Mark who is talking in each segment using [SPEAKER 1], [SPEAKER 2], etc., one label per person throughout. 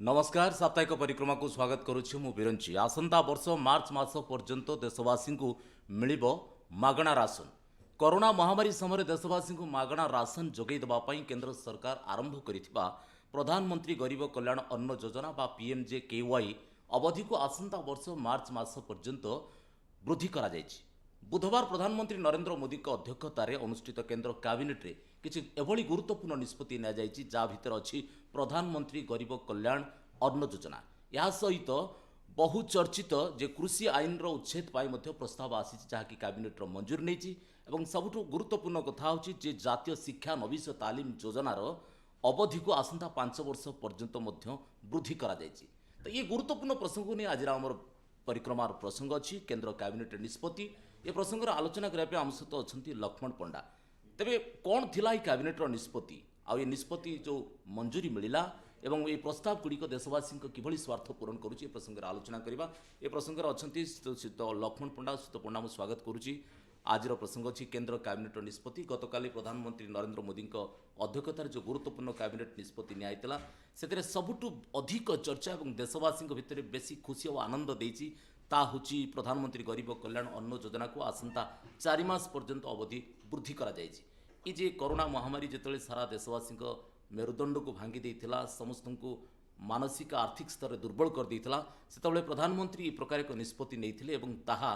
[SPEAKER 1] नमस्कार साप्ताहिक परिक्रमा को स्वागत करुच्ची मु बिरंची आसंता वर्ष मार्च मास पर्यंत देशवासी को मिलिब मागणा राशन कोरोना महामारी समय देशवासी को मागणा राशन जोगई देबा पई केंद्र सरकार आरंभ करिथिबा प्रधानमंत्री गरीब कल्याण अन्न योजना बा पीएमजे केवाई अवधि को आसंता वर्ष मार्च मास पर्यंत वृद्धि करा जायछि। बुधवार प्रधानमंत्री नरेंद्र मोदी अध्यक्षतार अनुष्ठित केंद्र कैबिनेट रे किछि एभली गुरुत्वपूर्ण निष्पत्ति निया जायछि जा भितर अछि प्रधानमंत्री गरीब कल्याण अन्न योजना। या सहित बहुचर्चित जे कृषि आईन रो उच्छेद पाई मध्य प्रस्ताव आसी जहाँकि कैबिनेट रो मंजूरी नहीं एवं सबुठु गुरुत्वपूर्ण कथा होछि जे जातीय शिक्षा नवीस तालीम योजनार अवधि को आसंता 5 वर्ष पर्यंत मध्य वृद्धि करा जायछि। तो ये गुरुत्वपूर्ण प्रसंग को नहीं आज आमर परिक्रमार प्रसंग अच्छी केंद्र कैबिनेट निष्पत्ति ए प्रसंग आलोचना करने आम सहित अच्छा लक्ष्मण पंडा। तेरे कौन थिला ये कैबिनेट निष्पत्ति आउ ये निष्पत्ति जो मंजूरी मिला एवं ये प्रस्ताव गुड़िक देशवासी किभली स्वार्थ पूरण करुच्ची ए प्रसंग आलोचना करवा। ए प्रसंग अच्छा लक्ष्मण पंडा शीत पंडा मुझे स्वागत करुच्ची। आज प्रसंग अच्छी केंद्र कैबिनेट निष्पत्ति गतकाली प्रधानमंत्री नरेंद्र मोदी अध्यक्षतार जो गुरुत्वपूर्ण कैबिनेट निष्पत्ति निया से सबुठु अधिक चर्चा और देशवासी भितर बेसी खुशी और आनंद देती ताहूँ प्रधानमंत्री गरीब कल्याण अन्न योजना को आसंता 4 मास पर्यंत अवधि वृद्धि करा जायछि। ये जे कोरोना महामारी जिते सारा देशवासी मेरुदंड को भांगी देइथिला समस्त को मानसिक आर्थिक स्तर दुर्बल कर देइथिला सेतबेले प्रधानमंत्री ए प्रकार एक निष्पत्ति नैथिले एवं ताहा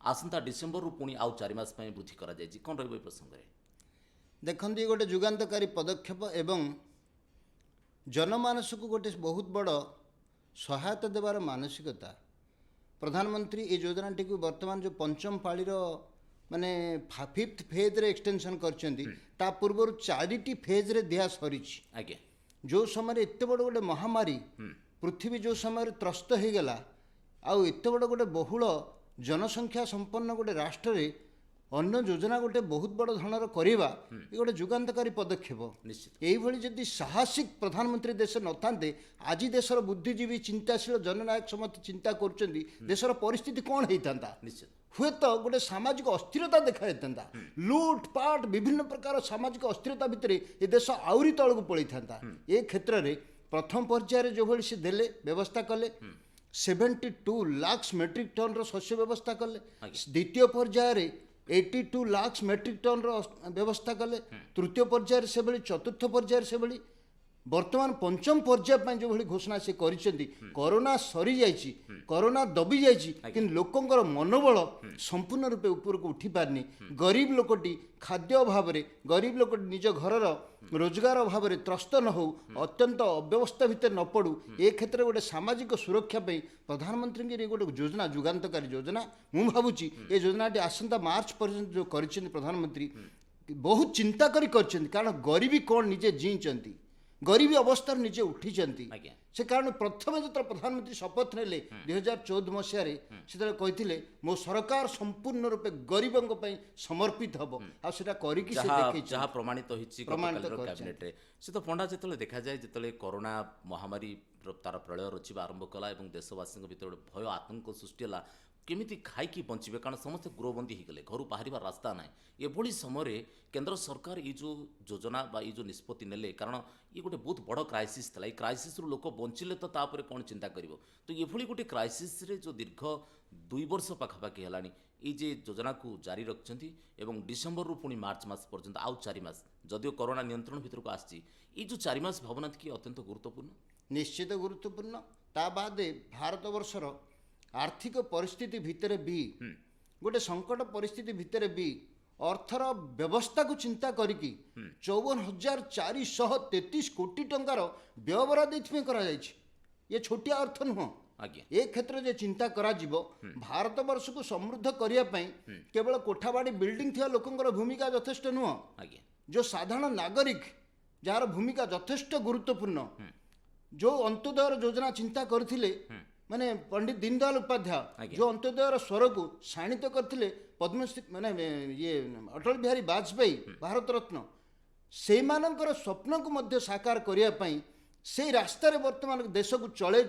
[SPEAKER 1] आसंता डिसेम्बर रु पुणी आउ 4 मास पय वृद्धि करा जायछि। कोन रहबो ए प्रसंग रे
[SPEAKER 2] देखते गोटे जुगान्तकारी पदक्षेप एवं जनमानस को गोटे बहुत बड़ सहायता देवार मानसिकता प्रधानमंत्री ये योजना टी वर्तमान जो पंचम पाळीर माने 5th फेज रे एक्सटेंशन करता पूर्व 4टी फेज रे दिया सरी
[SPEAKER 1] आगे
[SPEAKER 2] जो समय एत बड़ गोटे महामारी पृथ्वी जो समय त्रस्त हो गला आउ एत बड़ गोटे बहुल जनसंख्या संपन्न गोटे राष्ट्र रे अन्न योजना गोटे बहुत बड़ धरणर करवा ये गोटे जुगान्तकारी पदक्षेप
[SPEAKER 1] निश्चित
[SPEAKER 2] यही जदि साहसिक प्रधानमंत्री देश न थांते आज देशर बुद्धिजीवी चिंताशील जननायक समस्त चिंता कर देशर परिस्थिति कौन होता
[SPEAKER 1] निश्चित
[SPEAKER 2] हुए तो गोटे सामाजिक अस्थिरता देखा जाता लुटपाट विभिन्न प्रकार सामाजिक अस्थिरता भितर ये देश आउरी तलू पड़े था। ये क्षेत्र में प्रथम पर्यायर जो भाई से देले व्यवस्था कले 72 लाख मेट्रिक टन शस्य व्यवस्था कले द्वितीय पर्यायर 82 लाख मेट्रिक टन व्यवस्था कले तृतीय पर्यायर से भली चतुर्थ पर्यायर से भली वर्तमान पंचम पर्याय जो भली घोषणा से करिसेंती कोरोना सरी जाइछि कोरोना दबी जाइछि किन लोकंकर मनोबल संपूर्ण रूपे ऊपर को उठी पारनी गरीब लोकटी खाद्य अभाव रे गरीब लोकटी निज घरर रोजगार अभाव रे त्रस्त न हो अत्यंत अव्यवस्था भितर न पड़ू ए क्षेत्र गोटे सामाजिक सुरक्षा पे प्रधानमंत्री की गोटे योजना जुगान्तकारी योजना मु भावुची ए योजनाटी आसंता मार्च पर्यंत जो करिसेंती प्रधानमंत्री बहुत चिंता करी करछेंती कारण गरीबी कौन निजे जीचंती गरीबी अवस्था निजे उठी से कारण प्रथम जो प्रधानमंत्री शपथ ने 2014 मसीह से कहते मो सरकार संपूर्ण रूपे गरीबों समर्पित हम आ
[SPEAKER 1] प्रमाणित कैबिनेट से तो पंडा जो देखा जाए जो कोरोना महामारी तार प्रलय रचिबा आरंभ कला देशवासी भर भय आतंक सृष्टि है केमिति खाई बंचे कारण समस्त गृहबंदी हो गले घर बाहर रास्ता ना ये समय केंद्र सरकार ये जो योजना बा ये जो निष्पत्ति नेले कारण ये गोटे बहुत बड़ क्राइसिस था। क्राइसिस रू लोक बंचिले तो तापर कौन चिंता कर तो ये गोटे क्राइसिस रे जो दीर्घ 2 वर्ष पाखापाखि है ये जे योजना को जारी रखिंट और डिसेम्बर रु पुणी मार्च मास पर्यंत आउ 4 मास जदिव कोरोना नियंत्रण भितर को आसी ये जो 4 मास भावना कि अत्यंत गुरुत्वपूर्ण
[SPEAKER 2] निश्चित गुरुत्वपूर्ण ता बाद भारत वर्षर आर्थिक परिस्थिति भितर भी गोटे संकट परिस्थिति भितर भी अर्थर व्यवस्था को चिंता करिकी 54,433 कोटी टंकार व्यवहार ये छोटिया अर्थ नुह ये क्षेत्र जो चिंता करा भारत वर्ष को समृद्ध करने केवल कोठाबाड़ी बिल्डिंग थिया लोकंकर भूमिका यथेष्ट नुह जो साधारण नागरिक जार भूमिका यथेष्ट गुरुत्वपूर्ण जो अंत्योदय योजना चिंता करथिले माने पंडित दीनदयाल उपाध्याय जो अंत्योदय स्वर को शाणित करथिले पद्मश्री माने ये अटल बिहारी वाजपेयी भारत रत्न से मानकर स्वप्न को मध्य साकार करिया पई से रास्ता रे वर्तमान देश को चले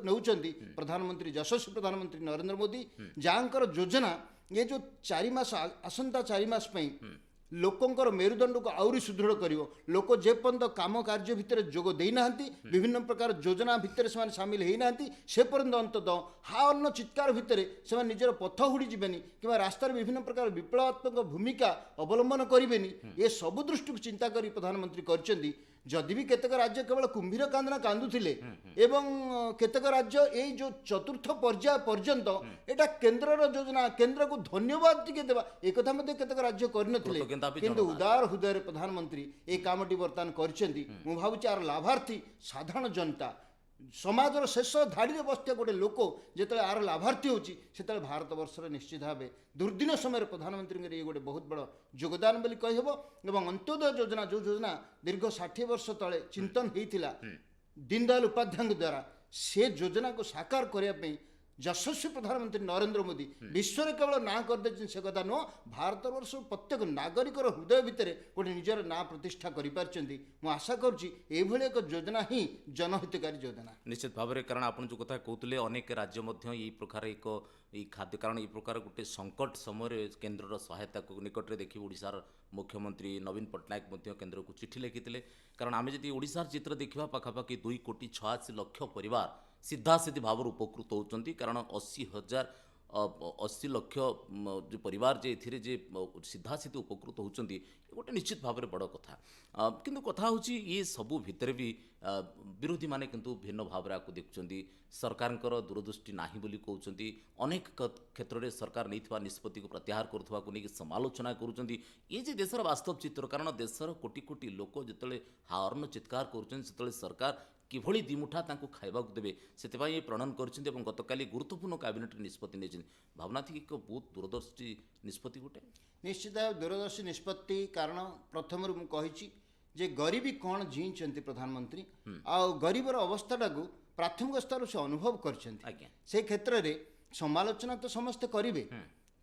[SPEAKER 2] नौचंती प्रधानमंत्री यशस्वी प्रधानमंत्री नरेंद्र मोदी जहाँकर योजना ये जो 4 मास आसंता 4 मास पई ଲୋକଙ୍କର ମେରୁଦଣ୍ଡକୁ ଆହୁରି ସୁଦୃଢ଼ କରିବ। ଲୋକ ଯେପର୍ଯ୍ୟନ୍ତ କାମ କାର୍ଯ୍ୟ ଭିତରେ ଯୋଗ ଦେଇନାହାନ୍ତି, ବିଭିନ୍ନ ପ୍ରକାର ଯୋଜନା ଭିତରେ ସେମାନେ ସାମିଲ ହେଇନାହାନ୍ତି, ସେ ପର୍ଯ୍ୟନ୍ତ ଅନ୍ତତଃ ହାର୍ନ ଚିତ୍କାର ଭିତରେ ସେମାନେ ନିଜର ପଥ ହୁଡ଼ି ଯିବେନି କିମ୍ବା ରାସ୍ତାରେ ବିଭିନ୍ନ ପ୍ରକାର ବିପ୍ଳବାତ୍ମକ ଭୂମିକା ଅବଲମ୍ବନ କରିବେନି। ଏ ସବୁ ଦୃଷ୍ଟିକୁ ଚିନ୍ତା କରି ପ୍ରଧାନମନ୍ତ୍ରୀ କରିଛନ୍ତି। ଯଦି ବି କେତେକ ରାଜ୍ୟ କେବଳ କୁମ୍ଭୀର କାନ୍ଦଣା କାନ୍ଦୁଥିଲେ ଏବଂ କେତେକ ରାଜ୍ୟ ଏଇ ଯେଉଁ ଚତୁର୍ଥ ପର୍ଯ୍ୟାୟ ପର୍ଯ୍ୟନ୍ତ ଏଇଟା କେନ୍ଦ୍ରର ଯୋଜନା, କେନ୍ଦ୍ରକୁ ଧନ୍ୟବାଦ ଟିକେ ଦେବା, ଏ କଥା ମଧ୍ୟ କେତେକ ରାଜ୍ୟ କରିନଥିଲେ। କିନ୍ତୁ ଉଦାର ହୃଦୟରେ ପ୍ରଧାନମନ୍ତ୍ରୀ ଏ କାମଟି ବର୍ତ୍ତମାନ କରିଛନ୍ତି। ମୁଁ ଭାବୁଛି ଆର ଲାଭାର୍ଥୀ ସାଧାରଣ ଜନତା, ସମାଜର ଶେଷ ଧାଡ଼ିରେ ବସିଥିବା ଗୋଟେ ଲୋକ ଯେତେବେଳେ ଆର ଲାଭାର୍ଥୀ ହେଉଛି, ସେତେବେଳେ ଭାରତବର୍ଷରେ ନିଶ୍ଚିତ ଭାବେ ଦୁର୍ଦିନ ସମୟରେ ପ୍ରଧାନମନ୍ତ୍ରୀଙ୍କର ଇଏ ଗୋଟେ ବହୁତ ବଡ଼ ଯୋଗଦାନ ବୋଲି କହିହେବ। ଏବଂ ଅନ୍ତ୍ୟୋଦୟ ଯୋଜନା, ଯେଉଁ ଯୋଜନା ଦୀର୍ଘ 60 ବର୍ଷ ତଳେ ଚିନ୍ତନ ହେଇଥିଲା ଦୀନଦୟାଲ ଉପାଧ୍ୟାୟଙ୍କ ଦ୍ୱାରା, ସେ ଯୋଜନାକୁ ସାକାର କରିବା ପାଇଁ ଯଶସ୍ୱୀ ପ୍ରଧାନମନ୍ତ୍ରୀ ନରେନ୍ଦ୍ର ମୋଦି ବିଶ୍ୱରେ କେବଳ ନାଁ କରିଦେଇଛନ୍ତି ସେ କଥା ନୁହଁ, ଭାରତବର୍ଷ ପ୍ରତ୍ୟେକ ନାଗରିକର ହୃଦୟ ଭିତରେ ଗୋଟେ ନିଜର ନାଁ ପ୍ରତିଷ୍ଠା କରିପାରିଛନ୍ତି। ମୁଁ ଆଶା କରୁଛି ଏଇଭଳି ଏକ ଯୋଜନା ହିଁ ଜନହିତକାରୀ ଯୋଜନା।
[SPEAKER 1] ନିଶ୍ଚିତ ଭାବରେ, କାରଣ ଆପଣ ଯେଉଁ କଥା କହୁଥିଲେ ଅନେକ ରାଜ୍ୟ ମଧ୍ୟ ଏଇ ପ୍ରକାର ଏଇ ଖାଦ୍ୟ, କାରଣ ଏଇ ପ୍ରକାର ଗୋଟେ ସଙ୍କଟ ସମୟରେ କେନ୍ଦ୍ରର ସହାୟତାକୁ ନିକଟରେ ଦେଖି ଓଡ଼ିଶାର ମୁଖ୍ୟମନ୍ତ୍ରୀ ନବୀନ ପଟ୍ଟନାୟକ ମଧ୍ୟ କେନ୍ଦ୍ରକୁ ଚିଠି ଲେଖିଥିଲେ। କାରଣ ଆମେ ଯଦି ଓଡ଼ିଶାର ଚିତ୍ର ଦେଖିବା, ପାଖାପାଖି 2,86,00,000 ପରିବାର ସିଧାସିଧି ଭାବରେ ଉପକୃତ ହେଉଛନ୍ତି। କାରଣ 80 ଲକ୍ଷ ଯେଉଁ ପରିବାର ଯେ ଏଥିରେ ଯେ ସିଧାସିଧି ଉପକୃତ ହେଉଛନ୍ତି, ଗୋଟେ ନିଶ୍ଚିତ ଭାବରେ ବଡ଼ କଥା। କିନ୍ତୁ କଥା ହେଉଛି ଇଏ ସବୁ ଭିତରେ ବି ବିରୋଧୀମାନେ କିନ୍ତୁ ଭିନ୍ନ ଭାବରେ ଆକୁ ଦେଖୁଛନ୍ତି। ସରକାରଙ୍କର ଦୂରଦୃଷ୍ଟି ନାହିଁ ବୋଲି କହୁଛନ୍ତି। ଅନେକ କ୍ଷେତ୍ରରେ ସରକାର ନେଇଥିବା ନିଷ୍ପତ୍ତିକୁ ପ୍ରତ୍ୟାହାର କରୁଥିବାକୁ ନେଇକି ସମାଲୋଚନା କରୁଛନ୍ତି। ଇଏ ଯେ ଦେଶର ବାସ୍ତବ ଚିତ୍ର, କାରଣ ଦେଶର କୋଟି କୋଟି ଲୋକ ଯେତେବେଳେ ହାର୍ନ ଚିତ୍କାର କରୁଛନ୍ତି, ସେତେବେଳେ ସରକାର କିଭଳି ଦିମୁଠା ତାଙ୍କୁ ଖାଇବାକୁ ଦେବେ, ସେଥିପାଇଁ ଏ ପ୍ରଣୟନ କରିଛନ୍ତି ଏବଂ ଗତକାଲି ଗୁରୁତ୍ୱପୂର୍ଣ୍ଣ କ୍ୟାବିନେଟ୍ରେ ନିଷ୍ପତ୍ତି ନେଇଛନ୍ତି। ଭାବନାଥି ଏକ ବହୁତ ଦୂରଦର୍ଶୀ ନିଷ୍ପତ୍ତି ଗୋଟେ।
[SPEAKER 2] ନିଶ୍ଚିତ ଭାବେ ଦୂରଦର୍ଶୀ ନିଷ୍ପତ୍ତି। କାରଣ ପ୍ରଥମରୁ ମୁଁ କହିଛି ଯେ ଗରିବୀ କ'ଣ ଜିଇଁଛନ୍ତି ପ୍ରଧାନମନ୍ତ୍ରୀ, ଆଉ ଗରିବର ଅବସ୍ଥାଟାକୁ ପ୍ରାଥମିକ ସ୍ତରରୁ ସେ ଅନୁଭବ କରିଛନ୍ତି।
[SPEAKER 1] ଆଜ୍ଞା,
[SPEAKER 2] ସେ କ୍ଷେତ୍ରରେ ସମାଲୋଚନା ତ ସମସ୍ତେ କରିବେ,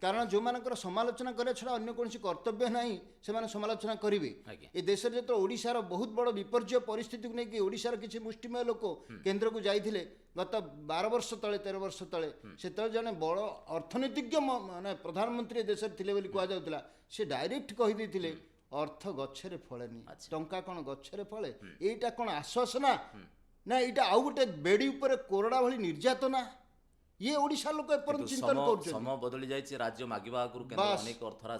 [SPEAKER 2] କାରଣ ଯେଉଁମାନଙ୍କର ସମାଲୋଚନା କରିବା ଛଡ଼ା ଅନ୍ୟ କୌଣସି କର୍ତ୍ତବ୍ୟ ନାହିଁ, ସେମାନେ ସମାଲୋଚନା କରିବେ।
[SPEAKER 1] ଆଜ୍ଞା,
[SPEAKER 2] ଏ ଦେଶରେ ଯେତେବେଳେ ଓଡ଼ିଶାର ବହୁତ ବଡ଼ ବିପର୍ଯ୍ୟୟ ପରିସ୍ଥିତିକୁ ନେଇକି ଓଡ଼ିଶାର କିଛି ମୁଷ୍ଟିମୟ ଲୋକ କେନ୍ଦ୍ରକୁ ଯାଇଥିଲେ ଗତ 12 ବର୍ଷ ତଳେ 13 ବର୍ଷ ତଳେ, ସେତେବେଳେ ଜଣେ ବଡ଼ ଅର୍ଥନୀତିଜ୍ଞ ମାନେ ପ୍ରଧାନମନ୍ତ୍ରୀ ଏ ଦେଶରେ ଥିଲେ ବୋଲି କୁହାଯାଉଥିଲା। ସେ ଡାଇରେକ୍ଟ କହିଦେଇଥିଲେ ଅର୍ଥ ଗଛରେ ଫଳେନି, ଟଙ୍କା କ'ଣ ଗଛରେ ଫଳେ? ଏଇଟା କ'ଣ ଆଶ୍ୱାସନା, ନା ଏଇଟା ଆଉ ଗୋଟେ ବେଡ଼ି ଉପରେ କୋରଡ଼ା ଭଳି ନିର୍ଯାତନା? ଇଏ ଓଡ଼ିଶା ଲୋକ ଏପର୍ଯ୍ୟନ୍ତ ଚିନ୍ତନ କରୁଛନ୍ତି।
[SPEAKER 1] ସମୟ ବଦଳି ଯାଇଛି, ରାଜ୍ୟ ମାଗିବା ଆଗରୁ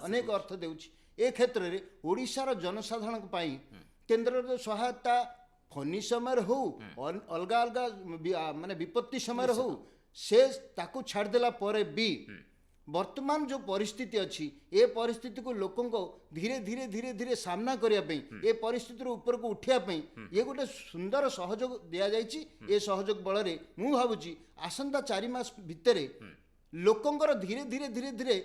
[SPEAKER 2] ଅନେକ ଅର୍ଥ ଦେଉଛି। ଏ କ୍ଷେତ୍ରରେ ଓଡ଼ିଶାର ଜନସାଧାରଣଙ୍କ ପାଇଁ କେନ୍ଦ୍ରର ସହାୟତା ଫନି ସମୟରେ ହଉ, ଅଲଗା ଅଲଗା ମାନେ ବିପତ୍ତି ସମୟରେ ହଉ, ସେ ତାକୁ ଛାଡ଼ିଦେଲା ପରେ ବି ବର୍ତ୍ତମାନ ଯେଉଁ ପରିସ୍ଥିତି ଅଛି, ଏ ପରିସ୍ଥିତିକୁ ଲୋକଙ୍କ ଧୀରେ ଧୀରେ ଧୀରେ ଧୀରେ ସାମ୍ନା କରିବା ପାଇଁ, ଏ ପରିସ୍ଥିତିରୁ ଉପରକୁ ଉଠିବା ପାଇଁ ଇଏ ଗୋଟେ ସୁନ୍ଦର ସହଯୋଗ ଦିଆଯାଇଛି। ଏ ସହଯୋଗ ବଳରେ ମୁଁ ଭାବୁଛି ଆସନ୍ତା 4 ମାସ ଭିତରେ ଲୋକଙ୍କର ଧୀରେ ଧୀରେ ଧୀରେ ଧୀରେ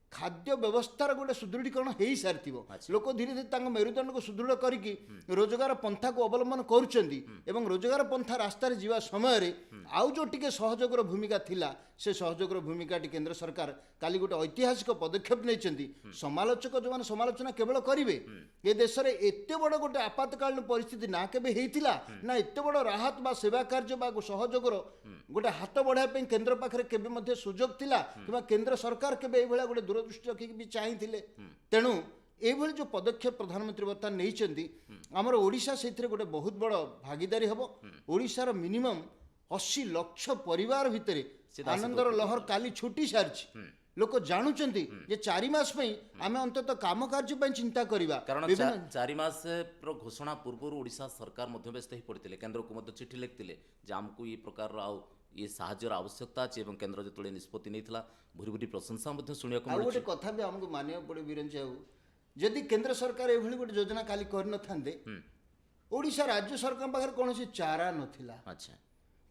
[SPEAKER 2] ଖାଦ୍ୟ ବ୍ୟବସ୍ଥାର ଗୋଟେ ସୁଦୃଢ଼ୀକରଣ ହେଇସାରିଥିବ। ଲୋକ ଧୀରେ ଧୀରେ ତାଙ୍କ ମେରୁଦଣ୍ଡକୁ ସୁଦୃଢ଼ କରିକି ରୋଜଗାର ପନ୍ଥାକୁ ଅବଲମ୍ବନ କରୁଛନ୍ତି ଏବଂ ରୋଜଗାର ପନ୍ଥା ରାସ୍ତାରେ ଯିବା ସମୟରେ ଆଉ ଯେଉଁ ଟିକେ ସହଯୋଗର ଭୂମିକା ଥିଲା, ସେ ସହଯୋଗର ଭୂମିକାଟି କେନ୍ଦ୍ର ସରକାର କାଲି ଗୋଟେ ଐତିହାସିକ ପଦକ୍ଷେପ ନେଇଛନ୍ତି। ସମାଲୋଚକ ଯେଉଁମାନେ ସମାଲୋଚନା କେବଳ କରିବେ, ଏ ଦେଶରେ ଏତେ ବଡ଼ ଗୋଟେ ଆପାତକାଳୀନ ପରିସ୍ଥିତି ନା କେବେ ହେଇଥିଲା, ନା ଏତେ ବଡ଼ ରାହତ ବା ସେବା କାର୍ଯ୍ୟ ବା ସହଯୋଗର ଗୋଟେ ହାତ ବଢ଼ାଇବା ପାଇଁ କେନ୍ଦ୍ର ପାଖରେ କେବେ ମଧ୍ୟ ସୁଯୋଗ ଥିଲା, କିମ୍ବା କେନ୍ଦ୍ର ସରକାର କେବେ ଏଇଭଳିଆ ଗୋଟେ ଦୂରଦୃଷ୍ଟି ରଖିକି ବି ଚାହିଁଥିଲେ। ତେଣୁ এইভাবে যে পদক্ষেপ প্রধানমন্ত্রী বর্তমান নিয়েছেন, আমার ওড়িশা সেইথে গোটে বহুত বড় ভাগিদারি হব। ওড়িশার মিনিমম 80 লক্ষ পরিবার ভিতরে আনন্দর লহর কালি ছুটি সারিছি। লোক জাণুচ্ছেন যে 4 মাস পাই আমি অন্তত কাম কার্য পাই চিন্তা করিবা।
[SPEAKER 1] কারণ 4 মাসর ঘোষণা পূর্বরু ওড়িশা সরকার মধ্য ব্যস্ত হয়ে পড়িলে, কেন্দ্রকু মধ্য চিঠি লিখিলে যে আমকু এই প্রকার আউ ये साहाଯ୍यर आवश्यकता अच्छे और केन्द्र जो निष्पत्ति नहीं भूरी भूरी प्रशंसा शुणा
[SPEAKER 2] गोटे कथा भी आमको मानिया पड़े बीरंज बाबू, जदि केन्द्र सरकार एभली गोटे योजना काली कर नथांते, ओडिशा राज्य सरकार पाखरे कौन चारा नथिला,
[SPEAKER 1] अच्छा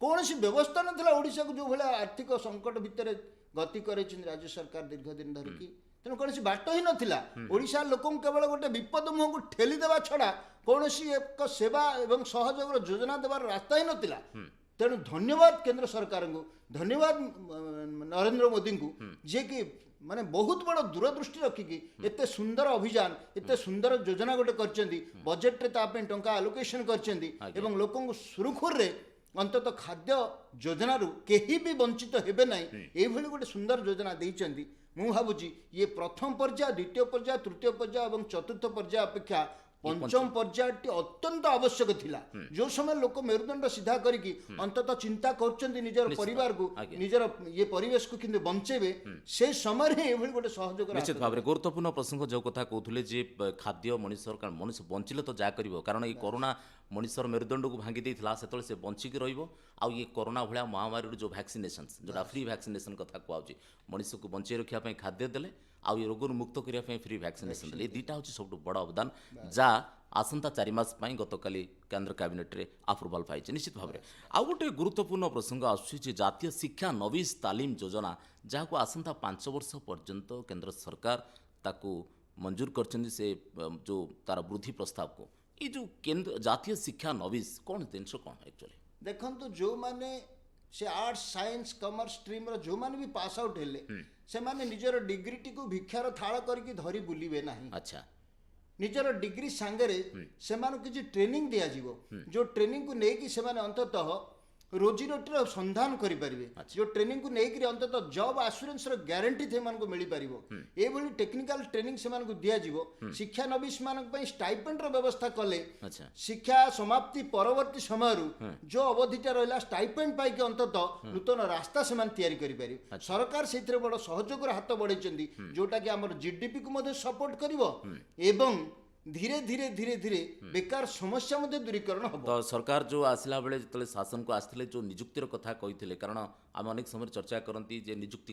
[SPEAKER 2] कौन व्यवस्था नथिला। ओडिशा को जो भाया आर्थिक संकट भितर गति करे राज्य सरकार दीर्घ दिन धरिकी, तेणु कौन बाट ही नथिला। ओडिशा लोक केवल गोटे विपद मुह को ठेली देवा छड़ा कौन एक सेवा एवं सहयोग योजना देवार रास्ता ही नथिला। तेणु धन्यवाद केंद्र सरकार को, धन्यवाद नरेंद्र मोदी को, जे कि माने बहुत बड़ दूरदृष्टि रखिकी एते सुंदर अभियान, एते सुंदर योजना गोटे करचंदी, बजेट रे ता पे टंका आलोकेशन करचंदी एवं लोकन को सुरखुर रे ଅନ୍ତତଃ ଖାଦ୍ୟ ଯୋଜନାରୁ କେହି ବି ବଞ୍ଚିତ ହେବେ ନାହିଁ ଏଇଭଳି ଗୋଟେ ସୁନ୍ଦର ଯୋଜନା ଦେଇଛନ୍ତି। ମୁଁ ଭାବୁଛି ଇଏ ପ୍ରଥମ ପର୍ଯ୍ୟାୟ, ଦ୍ୱିତୀୟ ପର୍ଯ୍ୟାୟ, ତୃତୀୟ ପର୍ଯ୍ୟାୟ ଏବଂ ଚତୁର୍ଥ ପର୍ଯ୍ୟାୟ ଅପେକ୍ଷା ପଞ୍ଚମ ପର୍ଯ୍ୟାୟଟି ଅତ୍ୟନ୍ତ ଆବଶ୍ୟକ ଥିଲା। ଯୋଉ ସମୟ ଲୋକ ମେରୁଦଣ୍ଡ ସିଧା କରିକି ଅନ୍ତତଃ ଚିନ୍ତା କରୁଛନ୍ତି ନିଜର ପରିବାରକୁ, ନିଜର ଇଏ ପରିବେଶକୁ କିନ୍ତୁ ବଞ୍ଚେଇବେ, ସେ ସମୟରେ ଏଭଳି ଗୋଟେ ସହଯୋଗ
[SPEAKER 1] ନିଶ୍ଚିତ ଭାବରେ ଗୁରୁତ୍ୱପୂର୍ଣ୍ଣ ପ୍ରସଙ୍ଗ ଯେଉଁ କଥା କହୁଥିଲେ ଯେ ଖାଦ୍ୟ ମଣିଷର, କାରଣ ମଣିଷ ବଞ୍ଚିଲେ ତ ଯାହା କରିବ, କାରଣ ଏଇ କରୋନା ମଣିଷର ମେରୁଦଣ୍ଡକୁ ଭାଙ୍ଗି ଦେଇଥିଲା, ସେତେବେଳେ ସେ ବଞ୍ଚିକି ରହିବ। ଆଉ ଇଏ କରୋନା ଭଳିଆ ମହାମାରୀର ଯେଉଁ ଭ୍ୟାକ୍ସିନେସନ୍, ଯେଉଁଟା ଫ୍ରି ଭ୍ୟାକ୍ସିନେସନ୍ କଥା କୁହାଯାଉଛି, ମଣିଷକୁ ବଞ୍ଚେଇ ରଖିବା ପାଇଁ ଖାଦ୍ୟ ଦେଲେ, ଆଉ ଏ ରୋଗରୁ ମୁକ୍ତ କରିବା ପାଇଁ ଫ୍ରି ଭ୍ୟାକ୍ସିନେସନ୍ ଦେଲେ, ଏ ଦୁଇଟା ହେଉଛି ସବୁଠୁ ବଡ଼ ଅବଦାନ, ଯାହା ଆସନ୍ତା 4 ମାସ ପାଇଁ ଗତକାଲି କେନ୍ଦ୍ର କ୍ୟାବିନେଟ୍ରେ ଆପ୍ରୁଭାଲ୍ ପାଇଛି। ନିଶ୍ଚିତ ଭାବରେ ଆଉ ଗୋଟେ ଗୁରୁତ୍ୱପୂର୍ଣ୍ଣ ପ୍ରସଙ୍ଗ ଆସୁଛି ଯେ ଜାତୀୟ ଶିକ୍ଷା ନବିଶ ତାଲିମ ଯୋଜନା, ଯାହାକୁ ଆସନ୍ତା 5 ବର୍ଷ ପର୍ଯ୍ୟନ୍ତ କେନ୍ଦ୍ର ସରକାର ତାକୁ ମଞ୍ଜୁର କରିଛନ୍ତି, ସେ ଯେଉଁ ତାର ବୃଦ୍ଧି ପ୍ରସ୍ତାବକୁ। ଏଇ ଯେଉଁ କେନ୍ଦ୍ର ଜାତୀୟ ଶିକ୍ଷା ନବିଶ କ'ଣ ଜିନିଷ କ'ଣ ଆକ୍ଚୁଆଲି?
[SPEAKER 2] ଦେଖନ୍ତୁ, ଯେଉଁମାନେ ସେ ଆର୍ଟ୍ସ, ସାଇନ୍ସ, କମର୍ସ ଷ୍ଟ୍ରିମ୍ର ଯେଉଁମାନେ ବି ପାସ୍ ଆଉଟ୍ ହେଲେ, ସେମାନେ ନିଜର ଡିଗ୍ରୀଟିକୁ ଭିକ୍ଷାର ଥାଳ କରିକି ଧରି ବୁଲିବେ ନାହିଁ।
[SPEAKER 1] ଆଚ୍ଛା,
[SPEAKER 2] ନିଜର ଡିଗ୍ରୀ ସାଙ୍ଗରେ ସେମାନଙ୍କୁ କିଛି ଟ୍ରେନିଂ ଦିଆଯିବ, ଯେଉଁ ଟ୍ରେନିଂକୁ ନେଇକି ସେମାନେ ଅନ୍ତତଃ ରୋଜିରୋଟିର ସନ୍ଧାନ କରିପାରିବେ, ଯେଉଁ ଟ୍ରେନିଂକୁ ନେଇକରି ଅନ୍ତତଃ ଜବ୍ ଆସୁରାନ୍ସର ଗ୍ୟାରେଣ୍ଟି ସେମାନଙ୍କୁ ମିଳିପାରିବ। ଏଭଳି ଟେକ୍ନିକାଲ ଟ୍ରେନିଂ ସେମାନଙ୍କୁ ଦିଆଯିବ। ଶିକ୍ଷା ନବିଶମାନଙ୍କ ପାଇଁ ଷ୍ଟାଇପେଣ୍ଡର ବ୍ୟବସ୍ଥା କଲେ ଶିକ୍ଷା ସମାପ୍ତି ପରବର୍ତ୍ତୀ ସମୟରୁ ଯେଉଁ ଅବଧିଟା ରହିଲା ଷ୍ଟାଇପେଣ୍ଡ ପାଇକି ଅନ୍ତତଃ ନୂତନ ରାସ୍ତା ସେମାନେ ତିଆରି କରିପାରିବେ। ସରକାର ସେଇଥିରେ ବଡ଼ ସହଯୋଗର ହାତ ବଢ଼େଇଛନ୍ତି, ଯେଉଁଟାକି ଆମର ଜିଡିପିକୁ ମଧ୍ୟ ସପୋର୍ଟ କରିବ ଏବଂ ଧୀରେ ଧୀରେ ଧୀରେ ଧୀରେ ବେକାର ସମସ୍ୟା ମଧ୍ୟ ଦୂରୀକରଣ ହେବ।
[SPEAKER 1] ତ ସରକାର ଯେଉଁ ଆସିଲା ବେଳେ ଯେତେବେଳେ ଶାସନକୁ ଆସିଥିଲେ ଯେଉଁ ନିଯୁକ୍ତିର କଥା କହିଥିଲେ, କାରଣ ଆମେ ଅନେକ ସମୟରେ ଚର୍ଚ୍ଚା କରନ୍ତି ଯେ ନିଯୁକ୍ତି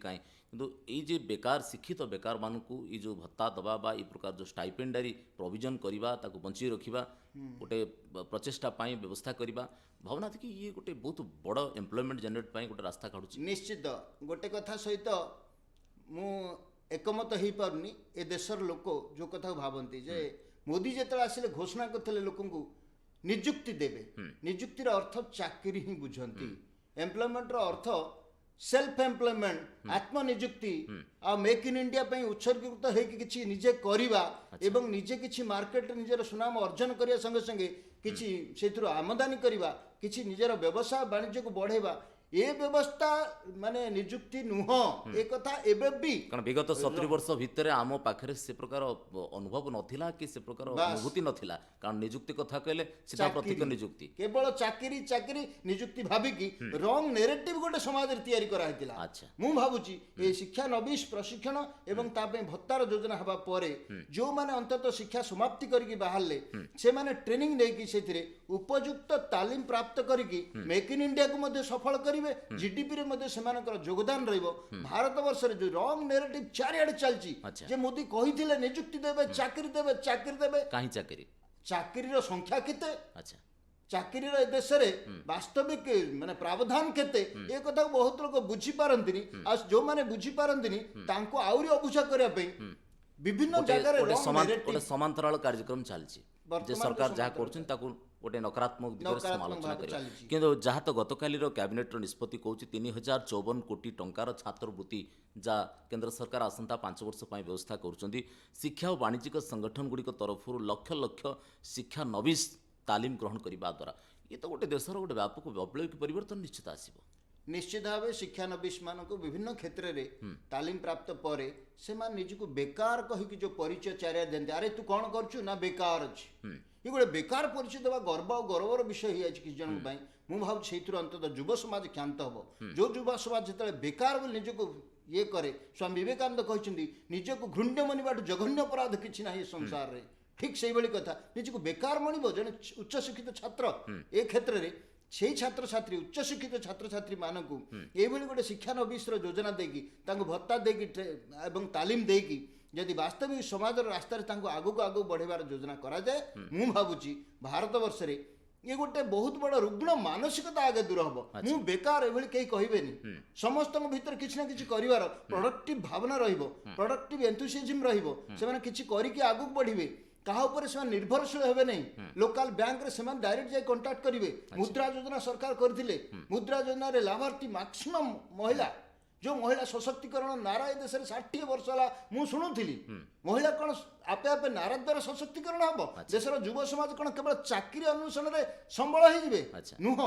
[SPEAKER 1] କାହିଁ, କିନ୍ତୁ ଏଇ ଯେ ବେକାର ଶିକ୍ଷିତ ବେକାରମାନଙ୍କୁ ଏଇ ଯେଉଁ ଭତ୍ତା ଦେବା ବା ଏଇ ପ୍ରକାର ଯେଉଁ ଷ୍ଟାଇପେଣ୍ଡାରୀ ପ୍ରୋଭିଜନ୍ କରିବା, ତାକୁ ବଞ୍ଚେଇ ରଖିବା, ଗୋଟେ ପ୍ରଚେଷ୍ଟା ପାଇଁ ବ୍ୟବସ୍ଥା କରିବା, ଭାବନାନ୍ତି କି ଇଏ ଗୋଟେ ବହୁତ ବଡ଼ ଏମ୍ପ୍ଲୟମେଣ୍ଟ ଜେନେରେଟ୍ ପାଇଁ ଗୋଟେ ରାସ୍ତା କାଢ଼ୁଛି।
[SPEAKER 2] ନିଶ୍ଚିତ ଗୋଟେ କଥା ସହିତ ମୁଁ ଏକମତ ହେଇପାରୁନି। ଏ ଦେଶର ଲୋକ ଯେଉଁ କଥାକୁ ଭାବନ୍ତି ଯେ ମୋଦି ଯେତେବେଳେ ଆସିଲେ ଘୋଷଣା କରିଥିଲେ ଲୋକଙ୍କୁ ନିଯୁକ୍ତି ଦେବେ, ନିଯୁକ୍ତିର ଅର୍ଥ ଚାକିରି ହିଁ ବୁଝନ୍ତି। ଏମ୍ପ୍ଲୟମେଣ୍ଟର ଅର୍ଥ ସେଲ୍ଫ ଏମ୍ପ୍ଲୟମେଣ୍ଟ, ଆତ୍ମନିଯୁକ୍ତି ଆଉ ମେକ୍ ଇନ୍ ଇଣ୍ଡିଆ ପାଇଁ ଉତ୍ସର୍ଗୀକୃତ ହେଇକି କିଛି ନିଜେ କରିବା ଏବଂ ନିଜେ କିଛି ମାର୍କେଟରେ ନିଜର ସୁନାମ ଅର୍ଜନ କରିବା ସଙ୍ଗେ ସଙ୍ଗେ କିଛି ସେଥିରୁ ଆମଦାନୀ କରିବା, କିଛି ନିଜର ବ୍ୟବସାୟ ବାଣିଜ୍ୟକୁ ବଢ଼େଇବା, ଏ ବ୍ୟବସ୍ଥା ମାନେ ନିଯୁକ୍ତି ନୁହଁ। ଏ କଥା ଏବେ ବି,
[SPEAKER 1] କାରଣ ବିଗତ 70 ବର୍ଷ ଭିତରେ ଆମ ପାଖରେ ସେ ପ୍ରକାର ଅନୁଭବ ନଥିଲା କି ସେ ପ୍ରକାର ଅନୁଭୂତି ନଥିଲା, କାରଣ ନିଯୁକ୍ତି କଥା କହିଲେ ସିଧା ପ୍ରତ୍ୟକ୍ଷ ନିଯୁକ୍ତି,
[SPEAKER 2] କେବଳ ଚାକିରି ଚାକିରି ନିଯୁକ୍ତି ଭାବିକି ରଙ୍ଗ ନେରେଟିଭ ଗୋଟେ ସମାଜରେ ତିଆରି କରାହେଇଥିଲା। ମୁଁ ଭାବୁଛି ଏ ଶିକ୍ଷା ନବିଶ ପ୍ରଶିକ୍ଷଣ ଏବଂ ତା ପାଇଁ ଭତ୍ତାର ଯୋଜନା ହେବା ପରେ ଯେଉଁମାନେ ଅନ୍ତତଃ ଶିକ୍ଷା ସମାପ୍ତି କରିକି ବାହାରିଲେ, ସେମାନେ ଟ୍ରେନିଂ ନେଇକି ସେଥିରେ ଉପଯୁକ୍ତ ତାଲିମ ପ୍ରାପ୍ତ କରିକି ମେକ୍ ଇନ୍ ଇଣ୍ଡିଆକୁ ମଧ୍ୟ ସଫଳ କରିବେ, ଜିଡିପିରେ ମଧ୍ୟ ସେମାନଙ୍କର ଯୋଗଦାନ ରହିବ। ଭାରତ ବର୍ଷରେ ଯେଉଁ ରଙ୍ଗ ନେରେଟିଭ ଚାରିଆଡ଼େ ଚାଲିଛି ଯେ ମୋଦି କହିଥିଲେ ନିଯୁକ୍ତି ଦେବେ, ଚାକିରି ଦେବେ, ଚାକିରି ଦେବେ,
[SPEAKER 1] କାହିଁ ଚାକିରି,
[SPEAKER 2] ଚାକିରିର ସଂଖ୍ୟା କେତେ, ଚାକିରିର ଏ ଦେଶରେ ବାସ୍ତବିକ ମାନେ ପ୍ରାବଧାନ କେତେ, ଏ କଥାକୁ ବହୁତ ଲୋକ ବୁଝିପାରନ୍ତିନି। ଆଉ ଯେଉଁମାନେ ବୁଝିପାରନ୍ତିନି ତାଙ୍କୁ ଆହୁରି ଅବୁଝା କରିବା ପାଇଁ ବିଭିନ୍ନ ଜାଗାରେ
[SPEAKER 1] ଗୋଟେ ସମାନ୍ତରାଳ କାର୍ଯ୍ୟକ୍ରମ ଚାଲିଛି ଯେ ସରକାର ଯାହା କରୁଛନ୍ତି ତାକୁ ଗୋଟେ ନକାରାତ୍ମକ ଦିଗରେ ସମାଲୋଚନା କରିବା। କିନ୍ତୁ ଯାହା ତ ଗତକାଲିର କ୍ୟାବିନେଟ୍ର ନିଷ୍ପତ୍ତି କହୁଛି 3054 କୋଟି ଟଙ୍କାର ଛାତ୍ରବୃତ୍ତି ଯାହା କେନ୍ଦ୍ର ସରକାର ଆସନ୍ତା 5 ବର୍ଷ ପାଇଁ ବ୍ୟବସ୍ଥା କରୁଛନ୍ତି। ଶିକ୍ଷା ଓ ବାଣିଜ୍ୟିକ ସଂଗଠନ ଗୁଡ଼ିକ ତରଫରୁ ଲକ୍ଷ ଲକ୍ଷ ଶିକ୍ଷା ନବିଶ ତାଲିମ ଗ୍ରହଣ କରିବା ଦ୍ୱାରା ଇଏ ତ ଗୋଟେ ଦେଶର ଗୋଟେ ବ୍ୟାପକ ବୈପ୍ଳବିକ ପରିବର୍ତ୍ତନ ନିଶ୍ଚିତ ଆସିବ।
[SPEAKER 2] ନିଶ୍ଚିତ ଭାବେ ଶିକ୍ଷାନବିଶମାନଙ୍କୁ ବିଭିନ୍ନ କ୍ଷେତ୍ରରେ ତାଲିମ ପ୍ରାପ୍ତ ପରେ ସେମାନେ ନିଜକୁ ବେକାର କହିକି ଯେଉଁ ପରିଚୟ ଚାରିଆଡ଼େ ଦିଅନ୍ତି, ଆରେ ତୁ କ'ଣ କରୁଛୁ ନା ବେକାର ଅଛି, ଏ ଗୋଟେ ବେକାର ପରିଚୟ ଦେବା ଗର୍ବ ଆଉ ଗୌରବର ବିଷୟ ହେଇଯାଇଛି କିଛି ଜଣଙ୍କ ପାଇଁ। ମୁଁ ଭାବୁଛି ସେଇଥିରୁ ଅନ୍ତତଃ ଯୁବ ସମାଜ କ୍ଷାନ୍ତ ହେବ। ଯେଉଁ ଯୁବ ସମାଜ ଯେତେବେଳେ ବେକାର ବୋଲି ନିଜକୁ ଇଏ କରେ, ସ୍ୱାମୀ ବିବେକାନନ୍ଦ କହିଛନ୍ତି ନିଜକୁ ଘୃଣ୍ୟ ମଣିବାଠୁ ଜଘନ୍ୟ ଅପରାଧ କିଛି ନାହିଁ ଏ ସଂସାରରେ। ଠିକ୍ ସେଇଭଳି କଥା, ନିଜକୁ ବେକାର ମଣିବ ଜଣେ ଉଚ୍ଚଶିକ୍ଷିତ ଛାତ୍ର ଏ କ୍ଷେତ୍ରରେ সেই ছাত্রছাত্রী উচ্চশিক্ষিত ছাত্রছাত্রীମାନଙ୍କୁ এইଭଳି ଗୋଟେ ଶିକ୍ଷାନବିଶର ଯୋଜନା ଦେଇକି ତାଙ୍କୁ ଭତ୍ତା ଦେଇକି ଏବଂ ତାଲିମ ଦେଇକି ଯଦି ବାସ୍ତବିକ ସମାଜର ରାସ୍ତାରେ ତାଙ୍କୁ ଆଗକୁ ବଢ଼େଇବାର ଯୋଜନା କରାଯାଏ, ମୁଁ ଭାବୁଛି ଭାରତ ବର୍ଷରେ ଇଏ ଗୋଟେ ବହୁତ ବଡ଼ ରୁଗ୍ଣ ମାନସିକତା ଆଗେ ଦୂର ହେବ। ମୁଁ ବେକାର ଏଭଳି କେହି କହିବେନି, ସମସ୍ତଙ୍କ ଭିତରେ କିଛି ନା କିଛି କରିବାର ପ୍ରଡକ୍ଟିଭ ଭାବନା ରହିବ, ପ୍ରଡକ୍ଟିଭ ଏନ୍ଥୁସିଆଜିମ୍ ରହିବ, ସେମାନେ କିଛି କରିକି ଆଗକୁ ବଢ଼ିବେ, କାହା ଉପରେ ସେମାନେ ନିର୍ଭରଶୀଳ ହେବେ ନାହିଁ। ଲୋକାଲ ବ୍ୟାଙ୍କରେ ସେମାନେ ଡାଇରେକ୍ଟ ଯାଇ କଣ୍ଟାକ୍ଟ କରିବେ। ମୁଦ୍ରା ଯୋଜନା ସରକାର କରିଥିଲେ, ମୁଦ୍ରା ଯୋଜନାରେ ଲାଭାର୍ଥୀ ମ୍ୟାକ୍ସିମମ୍ ମହିଳା जो महिला सशक्तिकरण नारा ए देश 60 वर्ष होला मु शुणुली महिला कौन आपे आपे नारा द्वारा सशक्तिकरण हम देशर युव समाज कौन केवल चाकरी अन्वेषण में संबल हो
[SPEAKER 1] अच्छा।
[SPEAKER 2] नुह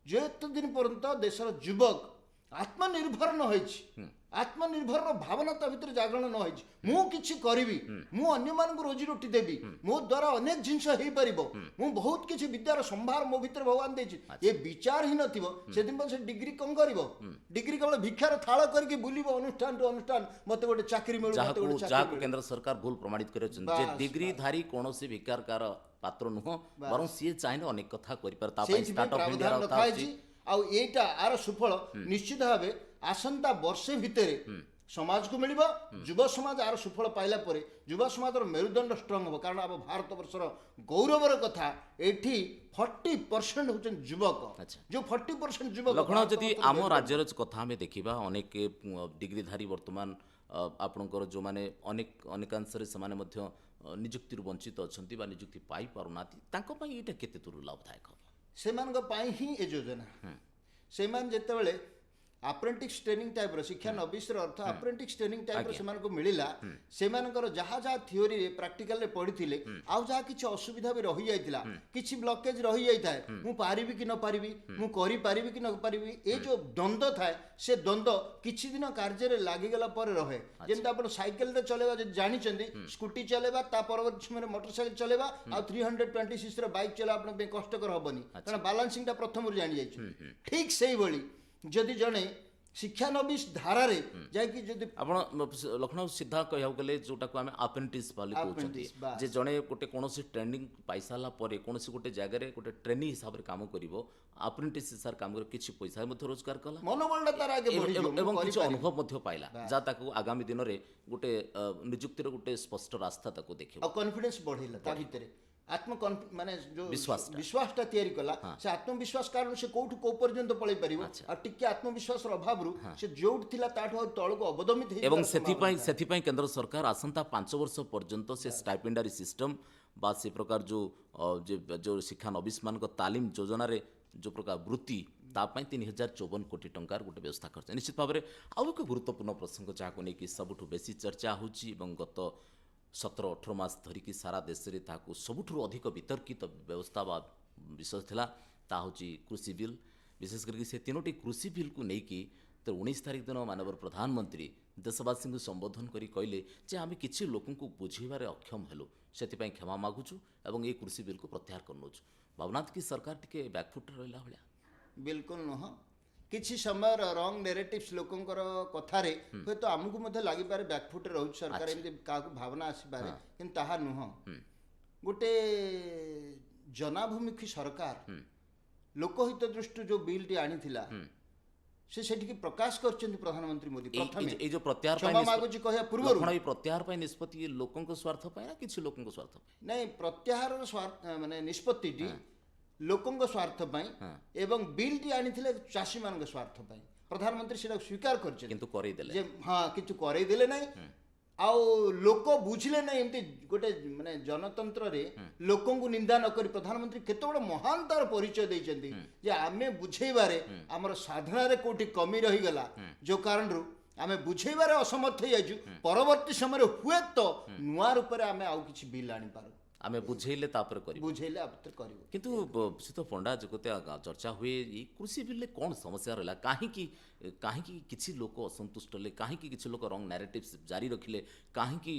[SPEAKER 2] जेते दिन पर्यंत देशर युवक आत्मनिर्भर न होइछि आत्मनिर्भर भावना ता भीतर जागरण न होइछि मु किछि करिवि मु अन्य मान रोजी रोटी देबी मो द्वारा अनेक जिंस हेई परिबो मु बहुत किछि विद्यार संभार मो भीतर भगवान देछि ये विचार ही नथिबो से दिन से डिग्री कम करिवो डिग्री केवल भिक्षार थाळ करके बुलिबो अनुष्ठान टू अनुष्ठान मते गोटे चाकरी मिलु मते गोटे चाकरी
[SPEAKER 1] जहाँ केंद्र सरकार भूल प्रमाणित करेछन जे डिग्री धारी कोनोसी भिकारकार पात्र नुह बरं सी चाहिए अनेक कथा करि पर ता पई स्टार्टअप इंडिया
[SPEAKER 2] प्रावधान रखाइछि आउ एटा आर सुफल निश्चित भावे आसंता वर्षे भितरे समाज को मिलिबो युव समाज आर सुफल पाइला परे युव समाज मेरुदंड स्ट्रंग हो कारण अब भारत वर्षर गौरवर कथा एठी 40% होचन युवक
[SPEAKER 1] अच्छा।
[SPEAKER 2] जो 40% युवक
[SPEAKER 1] लखनऊ जदि आम राज्यर कथा आम देखा अनेक डिग्रीधारी वर्तमान आपणकर जो माने अनेकांश निजुक्ति वंचित अच्छा निजुक्ति पाई पारना ये केते दूर लाभदायक हम
[SPEAKER 2] सेमानक पाई ही ए योजना सेमान जेतेबेले अप्रेंटिस ट्रेनिंग टाइप शिक्षा नबीस अर्थ अप्रेंटिस ट्रेनिंग टाइप से मिलला सेमानकर जहाँ जहाँ थियोरी प्रैक्टिकल रे पढ़ी आउ जहाँ किसी असुविधा भी रही जाइतिला किसी ब्लॉकेज रही जाइए मु पारिबी कि न पारिबी मु करि पारिबी कि न पारिबी ए जो द्वंद्व थाए से द्वंद्व किछि दिन कार्य रे लागिगला पर रहे जेंता आपण साइकिल रे चलेबा जे जानिचंदी स्कूटी चलेबा ता परवर्ती समय मोटरसाइकिल चलेबा आ 326 रे बाइक चला आपण पे कष्टकर हबनी कारण बैलेंसिंग टा प्रथम रू जानि जाइछु ठीक सेही भली जदि जड़े शिक्षा नबीस धारा रे जाकि जदि
[SPEAKER 1] आपण लखनऊ सीधा कहया गले जोटा को आमे अप्रेंटिस वाली कहउछथि जे जणे गोटे कोनोसी ट्रेनिंग पैसाला परे कोनोसी गोटे जगह रे गोटे ट्रेनी हिसाब रे काम करिवो अप्रेंटिस सर काम कर किछि पैसा मध्य रोजगार कला
[SPEAKER 2] मनोबल तार आगे बढ़ी
[SPEAKER 1] एवं किछि अनुभव मध्य पाइला जा ताकू आगामी दिन रे गोटे नियुक्ति रे गोटे स्पष्ट रास्ता ताकू देखिबो
[SPEAKER 2] और कॉन्फिडेंस बढ़िला ता भीतर आत्म माने जो
[SPEAKER 1] विश्वास
[SPEAKER 2] टा तैयारी कला से आत्मविश्वास कारण से कोठु को पर्यंत पळै परिबो आ टिके आत्मविश्वास अभाव रु से जोट थिला ताठो तळ को अवदमित हे
[SPEAKER 1] एवं सेथि पई केंद्र सरकार आसंता 5 वर्ष पर्यंत से स्टाइपेंडरी सिस्टम बा से प्रकार जो शिक्षा नबीस मान को तालीम योजना रे जो प्रकार वृत्ति तापाई 3054 कोटी टंकार गोटे व्यवस्था कर निश्चित भाव में आउ एक गुरुत्वपूर्ण प्रसंग जहाँ को लेकिन सबुठु बेसी चर्चा होची एवं गत 17-18 मास धरिकी सारा देश में ताकू सबुठु अधिक वितर्कित व्यवस्था बा विषय थिला ता होची कृषि बिल विशेष करके से तीनोटी कृषि बिल को लेकिन तो 19 तारिख दिन मानव प्रधानमंत्री देशवासी को संबोधन करी कहले जे आम किसी लोक बुझेबार अक्षम हेलु से क्षमा मागुचु और ये कृषि बिल को प्रत्याहार करनोचु भावनाथ की सरकार टिके बैकफुट रहा भाया
[SPEAKER 2] बिल्कुल नुह किसी समय रंग नेरेटिव्स लोकंकर कथारे हे तो आमको मध्य लागि पारे बैकफुट रहउ सरकार एमती का भावना आसी पारे किंतु ताहा नुह गोटे जनाभिमुखी सरकार लोकहित दृष्टि जो बिल टी आनीथिला से सेठी की प्रकाश करचंती प्रधानमंत्री मोदी प्रथम
[SPEAKER 1] ए जो प्रत्याहार
[SPEAKER 2] क्षमा मागुची कहया पूर्व
[SPEAKER 1] प्रत्याहार पई निष्पत्ति लोकंक स्वार्थ पई ना किछि लोकंक स्वार्थ पई
[SPEAKER 2] नहीं प्रत्याहार स्वार्थ माने निष्पत्ति टी लोकंक स्वार्थ पई एवं बिल टी आनीथिले चासी मानक स्वार्थ पई प्रधानमंत्री सेटा स्वीकार करछे
[SPEAKER 1] किंतु करै देले
[SPEAKER 2] जे हां किछु करै देले नै आउ लोक बुझिले नै एमती गोटे माने जनतंत्र रे लोकं को निंदा न करी प्रधानमंत्री केते बड़ महान तार परिचय दैचंती जे आमे बुझेबारे हमर साधना रे कोठी कमी रही गला जो कारण रु आमे बुझेबारे असमर्थ हो जाइछु परवर्ती समय हुए तो नुआ रूप रे आमे आउ किछि बिल आनी पारो
[SPEAKER 1] आमे बुझेले तापर करी
[SPEAKER 2] बुझेले आप करिवो
[SPEAKER 1] किंतु सीतो पंडा जगते चर्चा हुए ये कृषि बिल कौन समस्या रहा कहीं किसी लोक असंतुष्ट ले कहीं किसी लोक रंग नैरेटिव्स जारी रखिले कहीं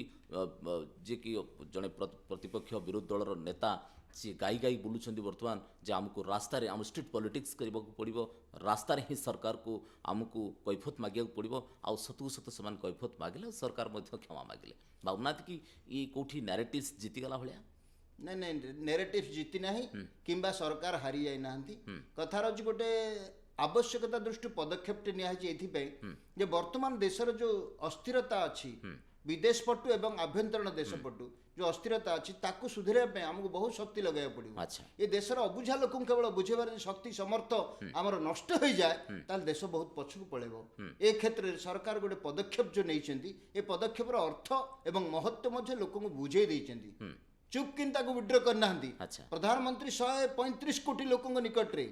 [SPEAKER 1] जे कि जड़े प्रतिपक्ष विरोधी दलर नेता सी गाई गाई बुलूँ बर्तमान जे आमको रास्ता आम स्ट्रीट पॉलिटिक्स करने पड़ो रास्तार ही सरकार को आमको कैफत मागे पड़ो आउ सतु सत से कैफत मागिले सरकार क्षमा मागिले भावनाथ कि ये कौटी नैरेटिव्स जीतीगला भाया
[SPEAKER 2] नहीं नहीं नेरेटिव जीति ना किंबा सरकार हारी जाई नांती कथार अछि गोटे आवश्यकता दृष्टि पदक्षेप जे वर्तमान देशर जो अस्थिरता अछि विदेश पटु एवं आभ्यंतरण देश पटु जो अस्थिरता अच्छी ताकू सुधरे पे हमको बहुत शक्ति लगे पड़ो
[SPEAKER 1] अच्छा
[SPEAKER 2] ये देशर अबुझा लोक केवल बुझेबार शक्ति समर्थ आमर नष्ट हो जाए ताल देश बहुत पछकु पळेबो ए क्षेत्र में सरकार गोटे पदक्षेप जो नैचंती ए पदक्षेपर अर्थ एवं महत्व मध्य लोक को बुझे देइचंती चुप किंता को विड्रॉ करना
[SPEAKER 1] अच्छा
[SPEAKER 2] प्रधानमंत्री 135 कोटी लोक निकट रे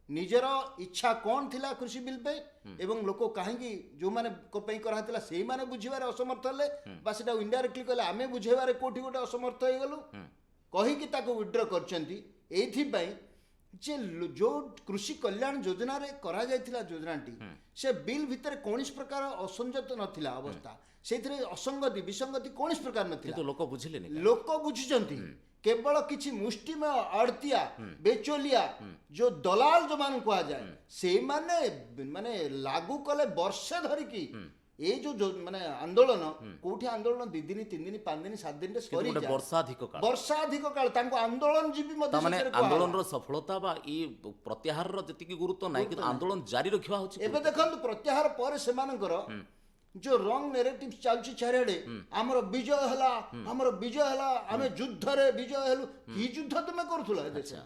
[SPEAKER 2] ନିଜର ଇଚ୍ଛା କ'ଣ ଥିଲା କୃଷି ବିଲ୍ ପାଇଁ ଏବଂ ଲୋକ କାହିଁକି ଯେଉଁମାନେ ପାଇଁ କରାହେଇଥିଲା ସେଇମାନେ ବୁଝିବାରେ ଅସମର୍ଥ ହେଲେ ବା ସେଟା ଇନଡାଇରେକ୍ଟଲି କହିଲେ ଆମେ ବୁଝେଇବାରେ କୋଉଠି ଗୋଟେ ଅସମର୍ଥ ହେଇଗଲୁ କହିକି ତାକୁ ୱିଡ୍ର କରିଛନ୍ତି ଏଇଥିପାଇଁ ଯେ ଯେଉଁ କୃଷି କଲ୍ୟାଣ ଯୋଜନାରେ କରାଯାଇଥିଲା ଯୋଜନାଟି ସେ ବିଲ୍ ଭିତରେ କୌଣସି ପ୍ରକାର ଅସଂଯତ ନଥିଲା ଅବସ୍ଥା ସେଇଥିରେ ଅସଙ୍ଗତି ବିସଙ୍ଗତି କୌଣସି ପ୍ରକାର ନଥିଲା
[SPEAKER 1] କିନ୍ତୁ ଲୋକ ବୁଝିଲେନି
[SPEAKER 2] ଲୋକ ବୁଝୁଛନ୍ତି କେବଳ କିଛି ମୁଷ୍ଟିମୟ ଆଡ଼ତିଆ ବେଚୋଲିଆ ଯୋଉ ଦଲାଲ ଯୋଉମାନଙ୍କୁ କୁହାଯାଏ ସେଇମାନେ ମାନେ ଲାଗୁ କଲେ ବର୍ଷେ ଧରିକି ଏଇ ଯୋଉ ମାନେ ଆନ୍ଦୋଳନ କୋଉଠି ଆନ୍ଦୋଳନ 2 ଦିନ 3 ଦିନ 5 ଦିନ 7 ଦିନରେ
[SPEAKER 1] କିନ୍ତୁ ଗୋଟେ
[SPEAKER 2] ସରିଯାଏ ବର୍ଷା ଅଧିକ କାଳ ତାଙ୍କୁ ଆନ୍ଦୋଳନ ଜୀବୀ ମଧ୍ୟ
[SPEAKER 1] ମାନେ
[SPEAKER 2] ସେଥିରେ କୁହାଗଲା।
[SPEAKER 1] ଆନ୍ଦୋଳନର ସଫଳତା ବା ଇ ପ୍ରତ୍ୟାହାରର ଯେତିକି ଗୁରୁତ୍ୱ ନାହିଁ କିନ୍ତୁ ଆନ୍ଦୋଳନ ଜାରି ରଖିବା ହଉଛି
[SPEAKER 2] ଏବେ ଦେଖନ୍ତୁ ପ୍ରତ୍ୟାହାର ପରେ ସେମାନଙ୍କର ଯୋଉ ରଙ୍ଗ ନେରେଟିଭ ଚାଲୁଛି ଚାରିଆଡେ ଆମର ବିଜୟ ହେଲା ଆମେ ଯୁଦ୍ଧରେ ବିଜୟ ହେଲୁ କି ଯୁଦ୍ଧ ତୁମେ କରୁଥିଲ ଏ ଦେଶ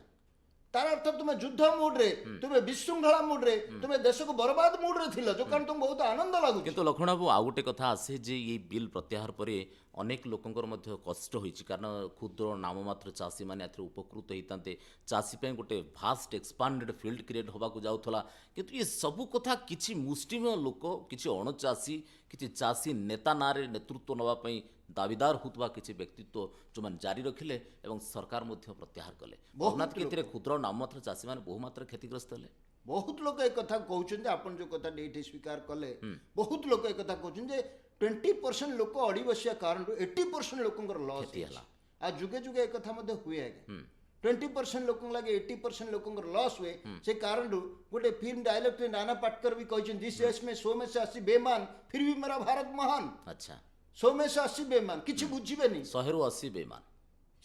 [SPEAKER 2] ତାର ଅର୍ଥ ତୁମେ ଯୁଦ୍ଧ ମୁଡରେ ତୁମେ ବିଶୃଙ୍ଖଳା ମୁଡରେ ତୁମେ ଦେଶକୁ ବରବାଦ ମୁଡରେ ଥିଲ ଯୋଉ କାରଣ ତୁମକୁ ବହୁତ ଆନନ୍ଦ ଲାଗୁଛି
[SPEAKER 1] କିନ୍ତୁ ଲକ୍ଷ୍ମଣ ବାବୁ ଆଉ ଗୋଟେ କଥା ଆସେ ଯେ ଏଇ ବିଲ୍ ପ୍ରତ୍ୟାହାର ପରେ ଅନେକ ଲୋକଙ୍କର ମଧ୍ୟ କଷ୍ଟ ହୋଇଛି କାରଣ କ୍ଷୁଦ୍ର ନାମମାତ୍ର ଚାଷୀମାନେ ଏଥିରେ ଉପକୃତ ହେଇଥାନ୍ତେ ଚାଷୀ ପାଇଁ ଗୋଟେ ଭାଷ୍ଟ ଏକ୍ସପାଣ୍ଡେଡ୍ ଫିଲ୍ଡ କ୍ରିଏଟ୍ ହେବାକୁ ଯାଉଥିଲା କିନ୍ତୁ ଏ ସବୁ କଥା କିଛି ମୁଷ୍ଟିମୟ ଲୋକ କିଛି ଅଣଚାଷୀ କିଛି ଚାଷୀ ନେତା ନାଁରେ ନେତୃତ୍ୱ ନେବା ପାଇଁ ଦାବିଦାର ହେଉଥିବା କିଛି ବ୍ୟକ୍ତିତ୍ୱ ଯେଉଁମାନେ ଜାରି ରଖିଲେ ଏବଂ ସରକାର ମଧ୍ୟ ପ୍ରତ୍ୟାହାର କଲେ ଭାବୁନାହାନ୍ତି କି ଏଥିରେ କ୍ଷୁଦ୍ର ନାମମାତ୍ର ଚାଷୀମାନେ ବହୁମାତ୍ରାରେ କ୍ଷତିଗ୍ରସ୍ତ ହେଲେ
[SPEAKER 2] ବହୁତ ଲୋକ ଏ କଥା କହୁଛନ୍ତି ଆପଣ ଯୋଉ କଥାଟି ଏଇଠି ସ୍ୱୀକାର କଲେ ବହୁତ ଲୋକ ଏ କଥା କହୁଛନ୍ତି ଯେ 20% ଲୋକ ଅଡ଼ି ବସିବା କାରଣରୁ 80% ଲୋକଙ୍କର ଲସ୍ ହେଲା ଆଉ ଯୁଗେ ଯୁଗେ ଏ କଥା ମଧ୍ୟ ହୁଏ ଆଜ୍ଞା 20% ଲୋକଙ୍କ ଲାଗେ 80% ଲୋକଙ୍କର ଲସ୍ ହୁଏ ସେ କାରଣରୁ ଗୋଟେ ଫିଲ୍ମ ଡାଇରେକ୍ଟର ନାନା ପାଟକର ବି କହିଛନ୍ତି जिस देश में 100 में से 80 बेईमान फिर भी मेरा भारत महान
[SPEAKER 1] ଆଚ୍ଛା
[SPEAKER 2] 100 में से 80 बेईमान କିଛି ବୁଝିବେନି
[SPEAKER 1] 100ରୁ 80 ବେମାନ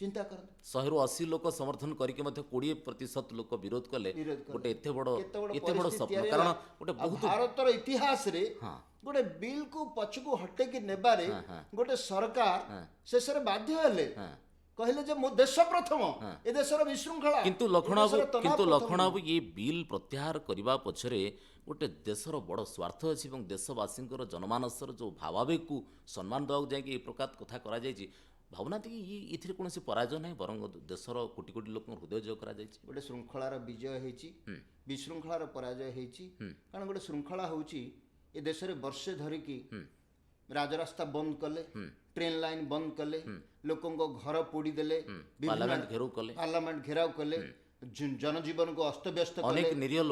[SPEAKER 2] ଚିନ୍ତା କରନ୍ତୁ
[SPEAKER 1] 100ରୁ 80 ଲୋକ ସମର୍ଥନ କରିକି ମଧ୍ୟ 20% ଲୋକ ବିରୋଧ କଲେ ଗୋଟେ ଏତେ ବଡ଼ ସ୍ୱପ୍ନ କାରଣ ଗୋଟେ ବହୁତ
[SPEAKER 2] ଭାରତର ଇତିହାସରେ ଗୋଟେ ବିଲ୍ କୁ ପଛକୁ ହଟେଇକି ନେବାରେ ଗୋଟେ ସରକାର ଶେଷରେ ବାଧ୍ୟ ହେଲେ କହିଲେ ଯେ ମୋ ଦେଶ ପ୍ରଥମ ଏ ଦେଶର ବିଶୃଙ୍ଖଳା
[SPEAKER 1] କିନ୍ତୁ ଲକ୍ଷ୍ମଣବାବୁ ଏ ବିଲ୍ ପ୍ରତ୍ୟାହାର କରିବା ପଛରେ ଗୋଟେ ଦେଶର ବଡ଼ ସ୍ୱାର୍ଥ ଅଛି ଏବଂ ଦେଶବାସୀଙ୍କର ଜନମାନସର ଯେଉଁ ଭାବାବେଗକୁ ସମ୍ମାନ ଦେବାକୁ ଯାଇକି ଏ ପ୍ରକାର କଥା କରାଯାଇଛି ଭାବୁନାହାନ୍ତି କି ଏଥିରେ କୌଣସି ପରାଜୟ ନାହିଁ ବରଂ ଦେଶର କୋଟି କୋଟି ଲୋକଙ୍କ ହୃଦୟ ଜୟ କରାଯାଇଛି
[SPEAKER 2] ଗୋଟେ ଶୃଙ୍ଖଳାର ବିଜୟ ହେଇଛି ବିଶୃଙ୍ଖଳାର ପରାଜୟ ହେଇଛି କାରଣ ଗୋଟେ ଶୃଙ୍ଖଳା ହେଉଛି ଏ ଦେଶରେ ବର୍ଷେ ଧରିକି ରାଜରାସ୍ତା ବନ୍ଦ କଲେ ଟ୍ରେନ୍ ଲାଇନ୍ ବନ୍ଦ କଲେ ଲୋକଙ୍କ ଘର ପୋଡ଼ିଦେଲେ ପାର୍ଲାମେଣ୍ଟ ଘେରାଉ କଲେ ଜନଜୀବନକୁ ଅସ୍ତବ୍ୟସ୍ତ କଲେ
[SPEAKER 1] ନିରୀହ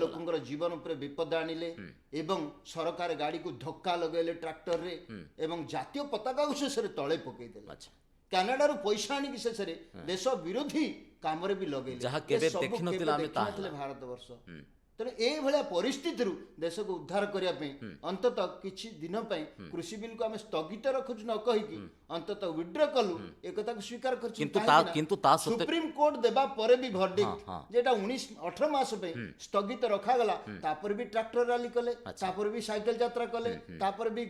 [SPEAKER 1] ଲୋକଙ୍କର
[SPEAKER 2] ଜୀବନ ଉପରେ ବିପଦ ଆଣିଲେ ଏବଂ ସରକାର ଗାଡ଼ିକୁ ଧକ୍କା ଲଗାଇଲେ ଟ୍ରାକ୍ଟରରେ ଏବଂ ଜାତୀୟ ପତାକାକୁ ଶେଷରେ ତଳେ ପକାଇଦେଲେ କାନାଡାରୁ ପଇସା ଆଣିକି ଶେଷରେ ଦେଶ ବିରୋଧୀ କାମରେ ବି ଲଗେଇଲେ
[SPEAKER 1] ଯାହା କେବେ ଦେଖିନଥିଲେ
[SPEAKER 2] ଭାରତବର୍ଷ ତେଣୁ ଏଇଭଳିଆ ପରିସ୍ଥିତିରୁ ଦେଶକୁ ଉଦ୍ଧାର କରିବା ପାଇଁ ଅନ୍ତତଃ କିଛି ଦିନ ପାଇଁ କୃଷି ବିଲ୍କୁ ଆମେ ସ୍ଥଗିତ ରଖୁଛୁ ନ କହିକି ଅନ୍ତତଃ ୱିଡ୍ର କଲୁ ଏ କଥାକୁ ସ୍ୱୀକାର କରିଛୁ ସୁପ୍ରିମକୋର୍ଟ ଦେବା ପରେ ବି ଭର୍ଡିକ୍ଟ ଯେଟା 18 ମାସ ପାଇଁ ସ୍ଥଗିତ ରଖାଗଲା ତାପରେ ବି ଟ୍ରାକ୍ଟର ରାଲି କଲେ ତାପରେ ବି ସାଇକେଲ ଯାତ୍ରା କଲେ ତାପରେ ବି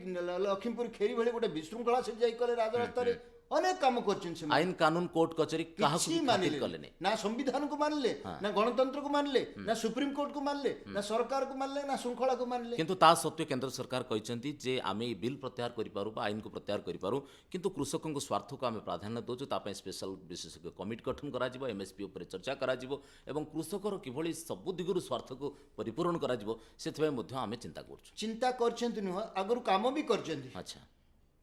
[SPEAKER 2] ଲକ୍ଷ୍ମୀପୁର ଖେରି ଭଳି ଗୋଟେ ବିଶୃଙ୍ଖଳା ସେଠି ଯାଇ କଲେ ରାଜରାସ୍ତାରେ ଅନେକ କାମ କରିଛନ୍ତି
[SPEAKER 1] ଆଇନ କାନୁନ କୋର୍ଟ କଚେରୀ କାହାକୁ
[SPEAKER 2] ମାନିଲେ ନା ସମ୍ବିଧାନକୁ ମାନିଲେ ନା ଗଣତନ୍ତ୍ରକୁ ମାନିଲେ ନା ସୁପ୍ରିମକୋର୍ଟକୁ ମାନିଲେ ନା ସରକାରକୁ ମାନିଲେ ନା ଶୃଙ୍ଖଳାକୁ ମାନିଲେ
[SPEAKER 1] କିନ୍ତୁ ତା ସତ୍ତ୍ୱେ କେନ୍ଦ୍ର ସରକାର କହିଛନ୍ତି ଯେ ଆମେ ଏହି ବିଲ୍ ପ୍ରତ୍ୟାହାର କରିପାରୁ ବା ଆଇନକୁ ପ୍ରତ୍ୟାହାର କରିପାରୁ କିନ୍ତୁ କୃଷକଙ୍କ ସ୍ୱାର୍ଥକୁ ଆମେ ପ୍ରାଧାନ୍ୟ ଦେଉଛୁ ତା ପାଇଁ ସ୍ପେଶାଲ ବିଶେଷଜ୍ଞ କମିଟି ଗଠନ କରାଯିବ ଏମ୍ଏସ୍ପି ଉପରେ ଚର୍ଚ୍ଚା କରାଯିବ ଏବଂ କୃଷକର କିଭଳି ସବୁ ଦିଗରୁ ସ୍ୱାର୍ଥକୁ ପରିପୂରଣ କରାଯିବ ସେଥିପାଇଁ ମଧ୍ୟ ଆମେ ଚିନ୍ତା କରୁଛୁ
[SPEAKER 2] ଚିନ୍ତା କରିଛନ୍ତି ନୁହଁ ଆଗରୁ କାମ ବି କରିଛନ୍ତି
[SPEAKER 1] ଆଚ୍ଛା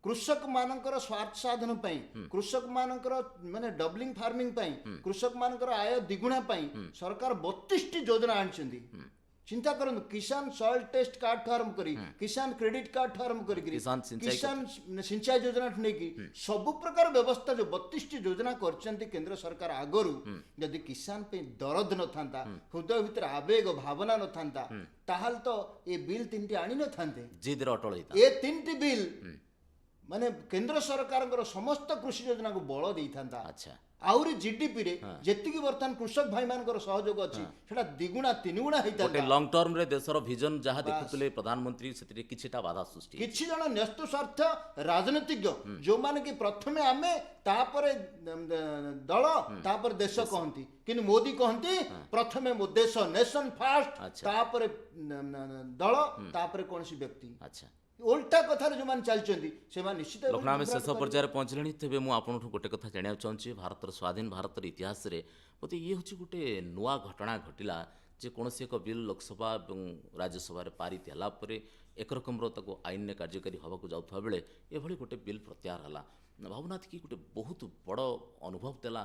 [SPEAKER 2] କୃଷକ ମାନଙ୍କର ସ୍ୱାର୍ଥ ସାଧନ ପାଇଁ କୃଷକ ମାନଙ୍କର ମାନେ ଡବଲିଂ ଫାର୍ମିଂ ପାଇଁ କୃଷକ ମାନଙ୍କର ଆୟ ଦ୍ୱିଗୁଣା ପାଇଁ ସରକାର 32ଟି ଯୋଜନା ଆଣିଛନ୍ତି ଚିନ୍ତା କରନ୍ତୁ କିଷାନ ସଏଲ ଟେଷ୍ଟ କାର୍ଡ ଆରମ୍ଭ କରି କିଷାନ କ୍ରେଡିଟ କାର୍ଡ ଆରମ୍ଭ କରି କିଷାନ ସିଞ୍ଚାଇ ଯୋଜନାଠୁ ନେଇକି ସବୁ ପ୍ରକାର ବ୍ୟବସ୍ଥା ଯୋଉ 32ଟି ଯୋଜନା କରିଛନ୍ତି କେନ୍ଦ୍ର ସରକାର ଆଗରୁ ଯଦି କିଷାନ ପାଇଁ ଦରଦ ନଥାନ୍ତା ହୃଦୟ ଭିତରେ ଆବେଗ ଭାବନା ନଥାନ୍ତା ତାହେଲେ ତ ଏ ବିଲ୍ 3ଟି ଆଣି ନଥାନ୍ତେ
[SPEAKER 1] ଜିଦରେ ଅଟଳ ହେଇଥାନ୍ତେ
[SPEAKER 2] ଏ 3ଟି ବିଲ୍ ମାନେ କେନ୍ଦ୍ର ସରକାରଙ୍କର ସମସ୍ତ କୃଷି ଯୋଜନାକୁ ବଳ ଦେଇଥାନ୍ତା ଆହୁରି ଜିଡିପିରେ ଯେତିକି ବର୍ତ୍ତମାନ କୃଷକ ଭାଇମାନଙ୍କର ସହଯୋଗ ଅଛି ସେଟା ଦ୍ୱିଗୁଣା ତିନିଗୁଣା ହେଇଥାନ୍ତା
[SPEAKER 1] ଲଙ୍ଗ ଟର୍ମରେ ଦେଶର ଭିଜନ ଯାହା ଦେଖୁଥିଲେ ପ୍ରଧାନମନ୍ତ୍ରୀ ସେଥିରେ କିଛିଟା ବାଧା ସୃଷ୍ଟି
[SPEAKER 2] କିଛି ଜଣ ନ୍ୟସ୍ତ ସ୍ୱାର୍ଥ ରାଜନୀତିଜ୍ଞ ଯୋଉମାନେ କି ପ୍ରଥମେ ଆମେ ତାପରେ ଦଳ ତାପରେ ଦେଶ କହନ୍ତି କିନ୍ତୁ ମୋଦି କହନ୍ତି ପ୍ରଥମେ ମୋ ଦେଶ ନେସନ ଫାଷ୍ଟ ତାପରେ ଦଳ ତାପରେ କୌଣସି ବ୍ୟକ୍ତି ଓଲଟା କଥାରେ ଯେଉଁମାନେ ଚାଲିଛନ୍ତି ସେମାନେ ନିଶ୍ଚିତ
[SPEAKER 1] ଆମେ ଶେଷ ପର୍ଯ୍ୟାୟରେ ପହଞ୍ଚିଲେଣି ତେବେ ମୁଁ ଆପଣଙ୍କଠୁ ଗୋଟେ କଥା ଜାଣିବାକୁ ଚାହୁଁଛି ଭାରତର ସ୍ୱାଧୀନ ଭାରତର ଇତିହାସରେ ମୋତେ ଇଏ ହେଉଛି ଗୋଟେ ନୂଆ ଘଟଣା ଘଟିଲା ଯେ କୌଣସି ଏକ ବିଲ୍ ଲୋକସଭା ଏବଂ ରାଜ୍ୟସଭାରେ ପାରିତ ହେଲା ପରେ ଏକରକମର ତାକୁ ଆଇନରେ କାର୍ଯ୍ୟକାରୀ ହେବାକୁ ଯାଉଥିବା ବେଳେ ଏଭଳି ଗୋଟେ ବିଲ୍ ପ୍ରତ୍ୟାହାର ହେଲା। ଭାବୁନାହାନ୍ତି କି ଗୋଟେ ବହୁତ ବଡ଼ ଅନୁଭବ ଦେଲା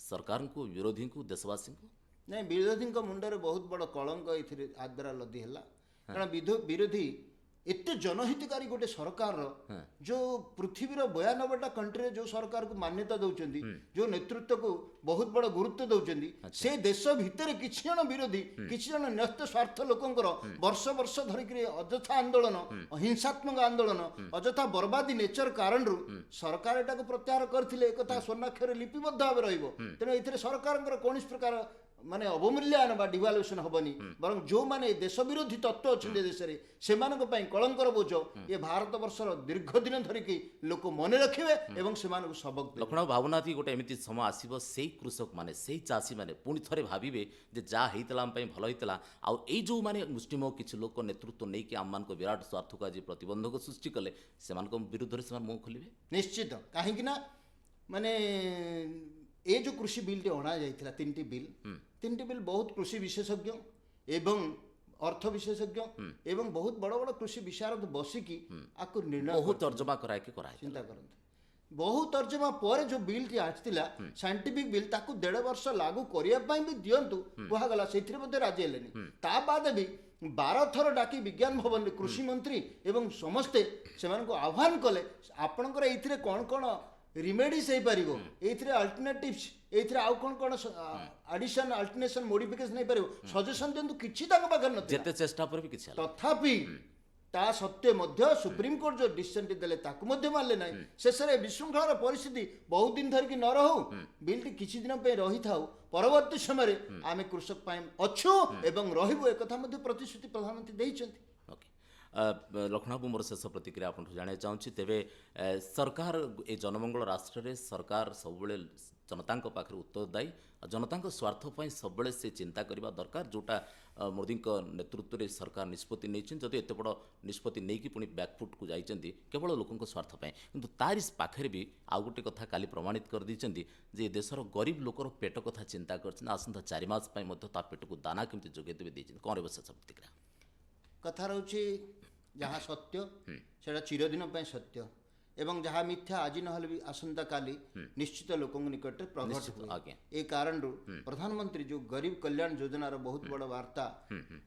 [SPEAKER 1] ସରକାରଙ୍କୁ, ବିରୋଧୀଙ୍କୁ, ଦେଶବାସୀଙ୍କୁ?
[SPEAKER 2] ନାଇଁ, ବିରୋଧୀଙ୍କ ମୁଣ୍ଡରେ ବହୁତ ବଡ଼ କଳଙ୍କ ଏଥିରେ ଆଦ୍ୱାରା ଲଦି ହେଲା। କାରଣ ବିରୋଧୀ ଏତେ ଜନହିତକାରୀ ଗୋଟେ ସରକାରର, ଯେଉଁ ପୃଥିବୀର 92ଟା କଣ୍ଟ୍ରିରେ ଯେଉଁ ସରକାରକୁ ମାନ୍ୟତା ଦେଉଛନ୍ତି, ଯେଉଁ ନେତୃତ୍ୱକୁ ବହୁତ ବଡ଼ ଗୁରୁତ୍ୱ ଦେଉଛନ୍ତି, ସେ ଦେଶ ଭିତରେ କିଛି ଜଣ ବିରୋଧୀ, କିଛି ଜଣ ନ୍ୟସ୍ତ ସ୍ୱାର୍ଥ ଲୋକଙ୍କର ବର୍ଷ ବର୍ଷ ଧରିକିରି ଅଯଥା ଆନ୍ଦୋଳନ, ହିଂସାତ୍ମକ ଆନ୍ଦୋଳନ, ଅଯଥା ବର୍ବାଦୀ ନେଚର କାରଣରୁ ସରକାର ଏଟାକୁ ପ୍ରତ୍ୟାହାର କରିଥିଲେ। ଏକଥା ସ୍ୱର୍ଣ୍ଣାକ୍ଷରରେ ଲିପିବଦ୍ଧ ଭାବେ ରହିବ। ତେଣୁ ଏଥିରେ ସରକାରଙ୍କର କୌଣସି ପ୍ରକାର ମାନେ ଅବମୂଲ୍ୟାୟନ ବା ଡିଭାଲୁଏସନ ହବନି। ବରଂ ଯେଉଁମାନେ ଦେଶ ବିରୋଧୀ ତତ୍ତ୍ୱ ଅଛନ୍ତି ଦେଶରେ, ସେମାନଙ୍କ ପାଇଁ କଳଙ୍କର ବୋଝ ଏ ଭାରତ ବର୍ଷର ଦୀର୍ଘ ଦିନ ଧରିକି ଲୋକ ମନେ ରଖିବେ ଏବଂ ସେମାନଙ୍କୁ ସବକ ଦେବେ।
[SPEAKER 1] ଲକ୍ଷ୍ମଣ ଭାବୁନାହାନ୍ତି ଗୋଟେ ଏମିତି ସମୟ ଆସିବ, ସେଇ କୃଷକମାନେ, ସେଇ ଚାଷୀମାନେ ପୁଣି ଥରେ ଭାବିବେ ଯେ ଯାହା ହେଇଥିଲା ଆମ ପାଇଁ ଭଲ ହେଇଥିଲା, ଆଉ ଏଇ ଯେଉଁମାନେ ମୁଷ୍ଟିମେୟ କିଛି ଲୋକ ନେତୃତ୍ୱ ନେଇକି ଆମମାନଙ୍କ ବିରାଟ ସ୍ୱାର୍ଥକୁ ଆଜି ପ୍ରତିବନ୍ଧକ ସୃଷ୍ଟି କଲେ, ସେମାନଙ୍କ ବିରୁଦ୍ଧରେ ସେମାନେ ମୁହଁ ଖୋଲିବେ ନିଶ୍ଚିତ।
[SPEAKER 2] କାହିଁକି ନା ମାନେ ଏ ଯେଉଁ କୃଷି ବିଲ୍ଟି ଅଣାଯାଇଥିଲା, ତିନିଟି ବିଲ୍ ବହୁତ କୃଷି ବିଶେଷଜ୍ଞ ଏବଂ ଅର୍ଥ ବିଶେଷଜ୍ଞ ଏବଂ ବହୁତ ବଡ଼ ବଡ଼ କୃଷି ବିଶାରଦ ବସିକି ଆକୁ ନିର୍ଣ୍ଣୟ
[SPEAKER 1] ବହୁତ ତର୍ଜମା କରାଇକି
[SPEAKER 2] ଚିନ୍ତା କରନ୍ତୁ। ବହୁ ତର୍ଜମା ପରେ ଯେଉଁ ବିଲ୍ଟି ଆସିଥିଲା, ସାଇଣ୍ଟିଫିକ ବିଲ୍, ତାକୁ 1.5 ବର୍ଷ ଲାଗୁ କରିବା ପାଇଁ ବି ଦିଅନ୍ତୁ କୁହାଗଲା, ସେଥିରେ ମଧ୍ୟ ରାଜି ହେଲେନି। ତା ବାଦ ବି 12 ଥର ଡାକି ବିଜ୍ଞାନ ଭବନରେ କୃଷି ମନ୍ତ୍ରୀ ଏବଂ ସମସ୍ତେ ସେମାନଙ୍କୁ ଆହ୍ୱାନ କଲେ, ଆପଣଙ୍କର ଏଇଥିରେ କ'ଣ କ'ଣ ରିମେଡିସ୍ ହେଇପାରିବ, ଏଇଥିରେ ଅଲ୍ଟରନେଟିଭ୍ସ, ଏଇଥିରେ ଆଉ କ'ଣ କ'ଣ ଆଡିସନ୍, ଅଲ୍ଟରନେସନ୍, ମୋଡିଫିକେସନ୍ ହେଇପାରିବ, ସଜେସନ୍ ଦିଅନ୍ତୁ। କିଛି ତାଙ୍କ ପାଖରେ ନଥିଲା।
[SPEAKER 1] ଯେତେ ଚେଷ୍ଟା ପରେ ବି କିଛି ହେଲା।
[SPEAKER 2] ତଥାପି ତା ସତ୍ତ୍ୱେ ମଧ୍ୟ ସୁପ୍ରିମକୋର୍ଟ ଯେଉଁ ଡିସିସନଟି ଦେଲେ ତାକୁ ମଧ୍ୟ ମାନିଲେ ନାହିଁ। ଶେଷରେ ବିଶୃଙ୍ଖଳାର ପରିସ୍ଥିତି ବହୁତ ଦିନ ଧରିକି ନ ରହୁ, ବିଲ୍ଟି କିଛି ଦିନ ପାଇଁ ରହିଥାଉ, ପରବର୍ତ୍ତୀ ସମୟରେ ଆମେ କୃଷକ ପାଇଁ ଅଛୁ ଏବଂ ରହିବୁ, ଏକଥା ମଧ୍ୟ ପ୍ରତିଶ୍ରୁତି ପ୍ରଧାନମନ୍ତ୍ରୀ ଦେଇଛନ୍ତି।
[SPEAKER 1] ଲକ୍ଷ୍ମଣବାବୁ, ମୋର ଶେଷ ପ୍ରତିକ୍ରିୟା ଆପଣଙ୍କୁ ଜାଣିବାକୁ ଚାହୁଁଛି। ତେବେ ସରକାର, ଏ ଜନମଙ୍ଗଳ ରାଷ୍ଟ୍ରରେ ସରକାର ସବୁବେଳେ ଜନତାଙ୍କ ପାଖରେ ଉତ୍ତରଦାୟୀ, ଜନତାଙ୍କ ସ୍ୱାର୍ଥ ପାଇଁ ସବୁବେଳେ ସେ ଚିନ୍ତା କରିବା ଦରକାର। ଯେଉଁଟା ମୋଦିଙ୍କ ନେତୃତ୍ୱରେ ସରକାର ନିଷ୍ପତ୍ତି ନେଇଛନ୍ତି, ଯଦି ଏତେ ବଡ଼ ନିଷ୍ପତ୍ତି ନେଇକି ପୁଣି ବ୍ୟାକଫୁଟକୁ ଯାଇଛନ୍ତି କେବଳ ଲୋକଙ୍କ ସ୍ୱାର୍ଥ ପାଇଁ, କିନ୍ତୁ ତାରି ପାଖରେ ବି ଆଉ ଗୋଟେ କଥା କାଲି ପ୍ରମାଣିତ କରିଦେଇଛନ୍ତି ଯେ ଏ ଦେଶର ଗରିବ ଲୋକର ପେଟ କଥା ଚିନ୍ତା କରିଛନ୍ତି। ଆସନ୍ତା 4 ମାସ ପାଇଁ ମଧ୍ୟ ତା ପେଟକୁ ଦାନା କେମିତି ଯୋଗାଇ ଦେବେ ଦେଇଛନ୍ତି। କ'ଣ ରହିବ ଶେଷ ପ୍ରତିକ୍ରିୟା?
[SPEAKER 2] କଥା ରହୁଛି, ଯାହା ସତ୍ୟ ସେଇଟା ଚିରଦିନ ପାଇଁ ସତ୍ୟ ଏବଂ ଯାହା ମିଥ୍ୟା ଆଜି ନହେଲେ ବି ଆସନ୍ତାକାଲି ନିଶ୍ଚିତ ଲୋକଙ୍କ ନିକଟରେ ପ୍ରଘଟ ହୁଏ। ଏ କାରଣରୁ ପ୍ରଧାନମନ୍ତ୍ରୀ ଯେଉଁ ଗରିବ କଲ୍ୟାଣ ଯୋଜନାର ବହୁତ ବଡ଼ ବାର୍ତ୍ତା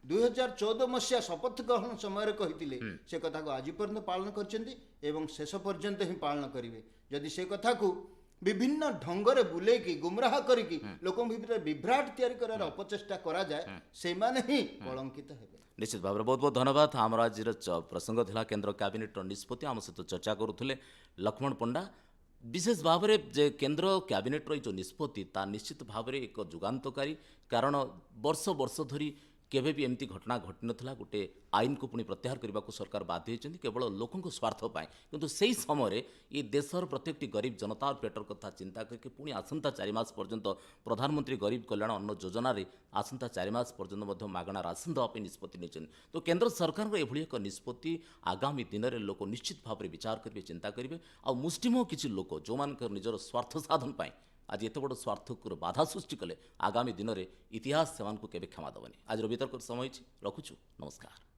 [SPEAKER 2] 2014 ମସିହା ଶପଥ ଗ୍ରହଣ ସମୟରେ କହିଥିଲେ, ସେ କଥାକୁ ଆଜି ପର୍ଯ୍ୟନ୍ତ ପାଳନ କରିଛନ୍ତି ଏବଂ ଶେଷ ପର୍ଯ୍ୟନ୍ତ ହିଁ ପାଳନ କରିବେ। ଯଦି ସେ କଥାକୁ ବିଭିନ୍ନ ଢଙ୍ଗରେ ବୁଲେଇକି ଗୁମରାହ କରିକି ଲୋକଙ୍କ ଭିତରେ ବିଭ୍ରାଟ ତିଆରି କରିବାର ଅପଚେଷ୍ଟା କରାଯାଏ, ସେମାନେ ହିଁ କଳଙ୍କିତ ହେବେ।
[SPEAKER 1] ନିଶ୍ଚିତ ଭାବରେ ବହୁତ ବହୁତ ଧନ୍ୟବାଦ। ଆମର ଆଜିର ପ୍ରସଙ୍ଗ ଥିଲା କେନ୍ଦ୍ର କ୍ୟାବିନେଟ୍ର ନିଷ୍ପତ୍ତି। ଆମ ସହିତ ଚର୍ଚ୍ଚା କରୁଥିଲେ ଲକ୍ଷ୍ମଣ ପଣ୍ଡା। ବିଶେଷ ଭାବରେ ଯେ କେନ୍ଦ୍ର କ୍ୟାବିନେଟ୍ର ଏଇ ଯେଉଁ ନିଷ୍ପତ୍ତି, ତା ନିଶ୍ଚିତ ଭାବରେ ଏକ ଯୁଗାନ୍ତକାରୀ, କାରଣ ବର୍ଷ ବର୍ଷ ଧରି କେବେ ବି ଏମିତି ଘଟଣା ଘଟିନଥିଲା। ଗୋଟେ ଆଇନକୁ ପୁଣି ପ୍ରତ୍ୟାହାର କରିବାକୁ ସରକାର ବାଧ୍ୟ ହୋଇଛନ୍ତି କେବଳ ଲୋକଙ୍କ ସ୍ୱାର୍ଥ ପାଇଁ, କିନ୍ତୁ ସେହି ସମୟରେ ଏ ଦେଶର ପ୍ରତ୍ୟେକଟି ଗରିବ ଜନତାର ପେଟର କଥା ଚିନ୍ତା କରିକି ପୁଣି ଆସନ୍ତା 4 ମାସ ପର୍ଯ୍ୟନ୍ତ ପ୍ରଧାନମନ୍ତ୍ରୀ ଗରିବ କଲ୍ୟାଣ ଅନ୍ନ ଯୋଜନାରେ ଆସନ୍ତା 4 ମାସ ପର୍ଯ୍ୟନ୍ତ ମଧ୍ୟ ମାଗଣା ରାସନ ଦେବା ପାଇଁ ନିଷ୍ପତ୍ତି ନେଇଛନ୍ତି। ତ କେନ୍ଦ୍ର ସରକାରଙ୍କର ଏଭଳି ଏକ ନିଷ୍ପତ୍ତି ଆଗାମୀ ଦିନରେ ଲୋକ ନିଶ୍ଚିତ ଭାବରେ ବିଚାର କରିବେ, ଚିନ୍ତା କରିବେ। ଆଉ ମୁଷ୍ଟିମେୟ କିଛି ଲୋକ ଯେଉଁମାନଙ୍କର ନିଜର ସ୍ୱାର୍ଥ ସାଧନ ପାଇଁ ଆଜି ଏତେ ବଡ଼ ସ୍ୱାର୍ଥକୁ ବାଧା ସୃଷ୍ଟି କଲେ, ଆଗାମୀ ଦିନରେ ଇତିହାସ ସେମାନଙ୍କୁ କେବେ କ୍ଷମା ଦେବନି। ଆଜିର ବିତର୍କର ସମୟ ହେଇଛି, ରଖୁଛୁ, ନମସ୍କାର।